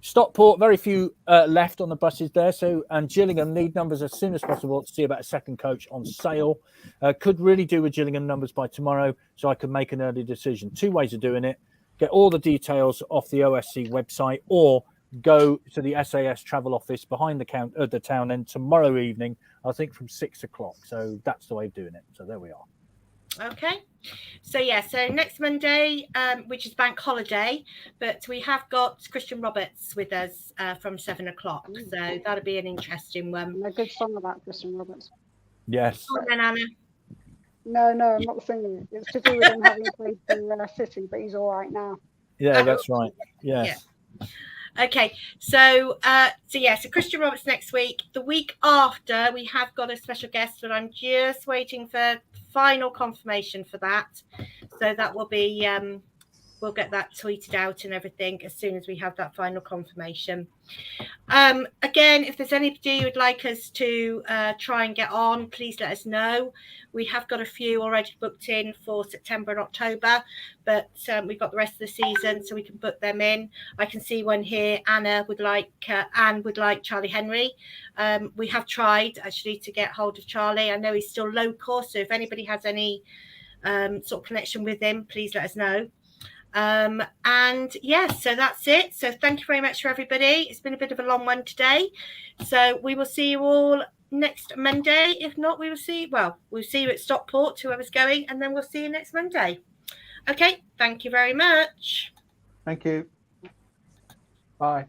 Stockport, very few left on the buses there. And Gillingham need numbers as soon as possible to see about a second coach on sale. Could really do with Gillingham numbers by tomorrow, so I can make an early decision. 2 ways of doing it: get all the details off the OSC website, or go to the SAS travel office behind the town end tomorrow evening, I think from 6 o'clock. So that's the way of doing it. So there we are. Okay. So next Monday, which is bank holiday, but we have got Christian Roberts with us from 7 o'clock. So that'll be an interesting one. A good song about Christian Roberts. Yes. Oh, then, Anna. No, I'm not singing it. It's to do with him having played for City, but he's all right now. Yeah, that's right. Yes. Yeah. Okay, so Christian Roberts next week. The week after, we have got a special guest, but I'm just waiting for final confirmation for that. So that will be, we'll get that tweeted out and everything as soon as we have that final confirmation. Again, if there's anybody who would like us to try and get on, please let us know. We have got a few already booked in for September and October, but we've got the rest of the season, so we can book them in. I can see one here. Anne would like Charlie Henry. We have tried actually to get hold of Charlie. I know he's still local, so if anybody has any sort of connection with him, please let us know. So that's it. So thank you very much for everybody. It's been a bit of a long one today. So we will see you all next Monday. If not, we'll see you at Stockport, whoever's going, and then we'll see you next Monday. Okay, thank you very much. Thank you. Bye.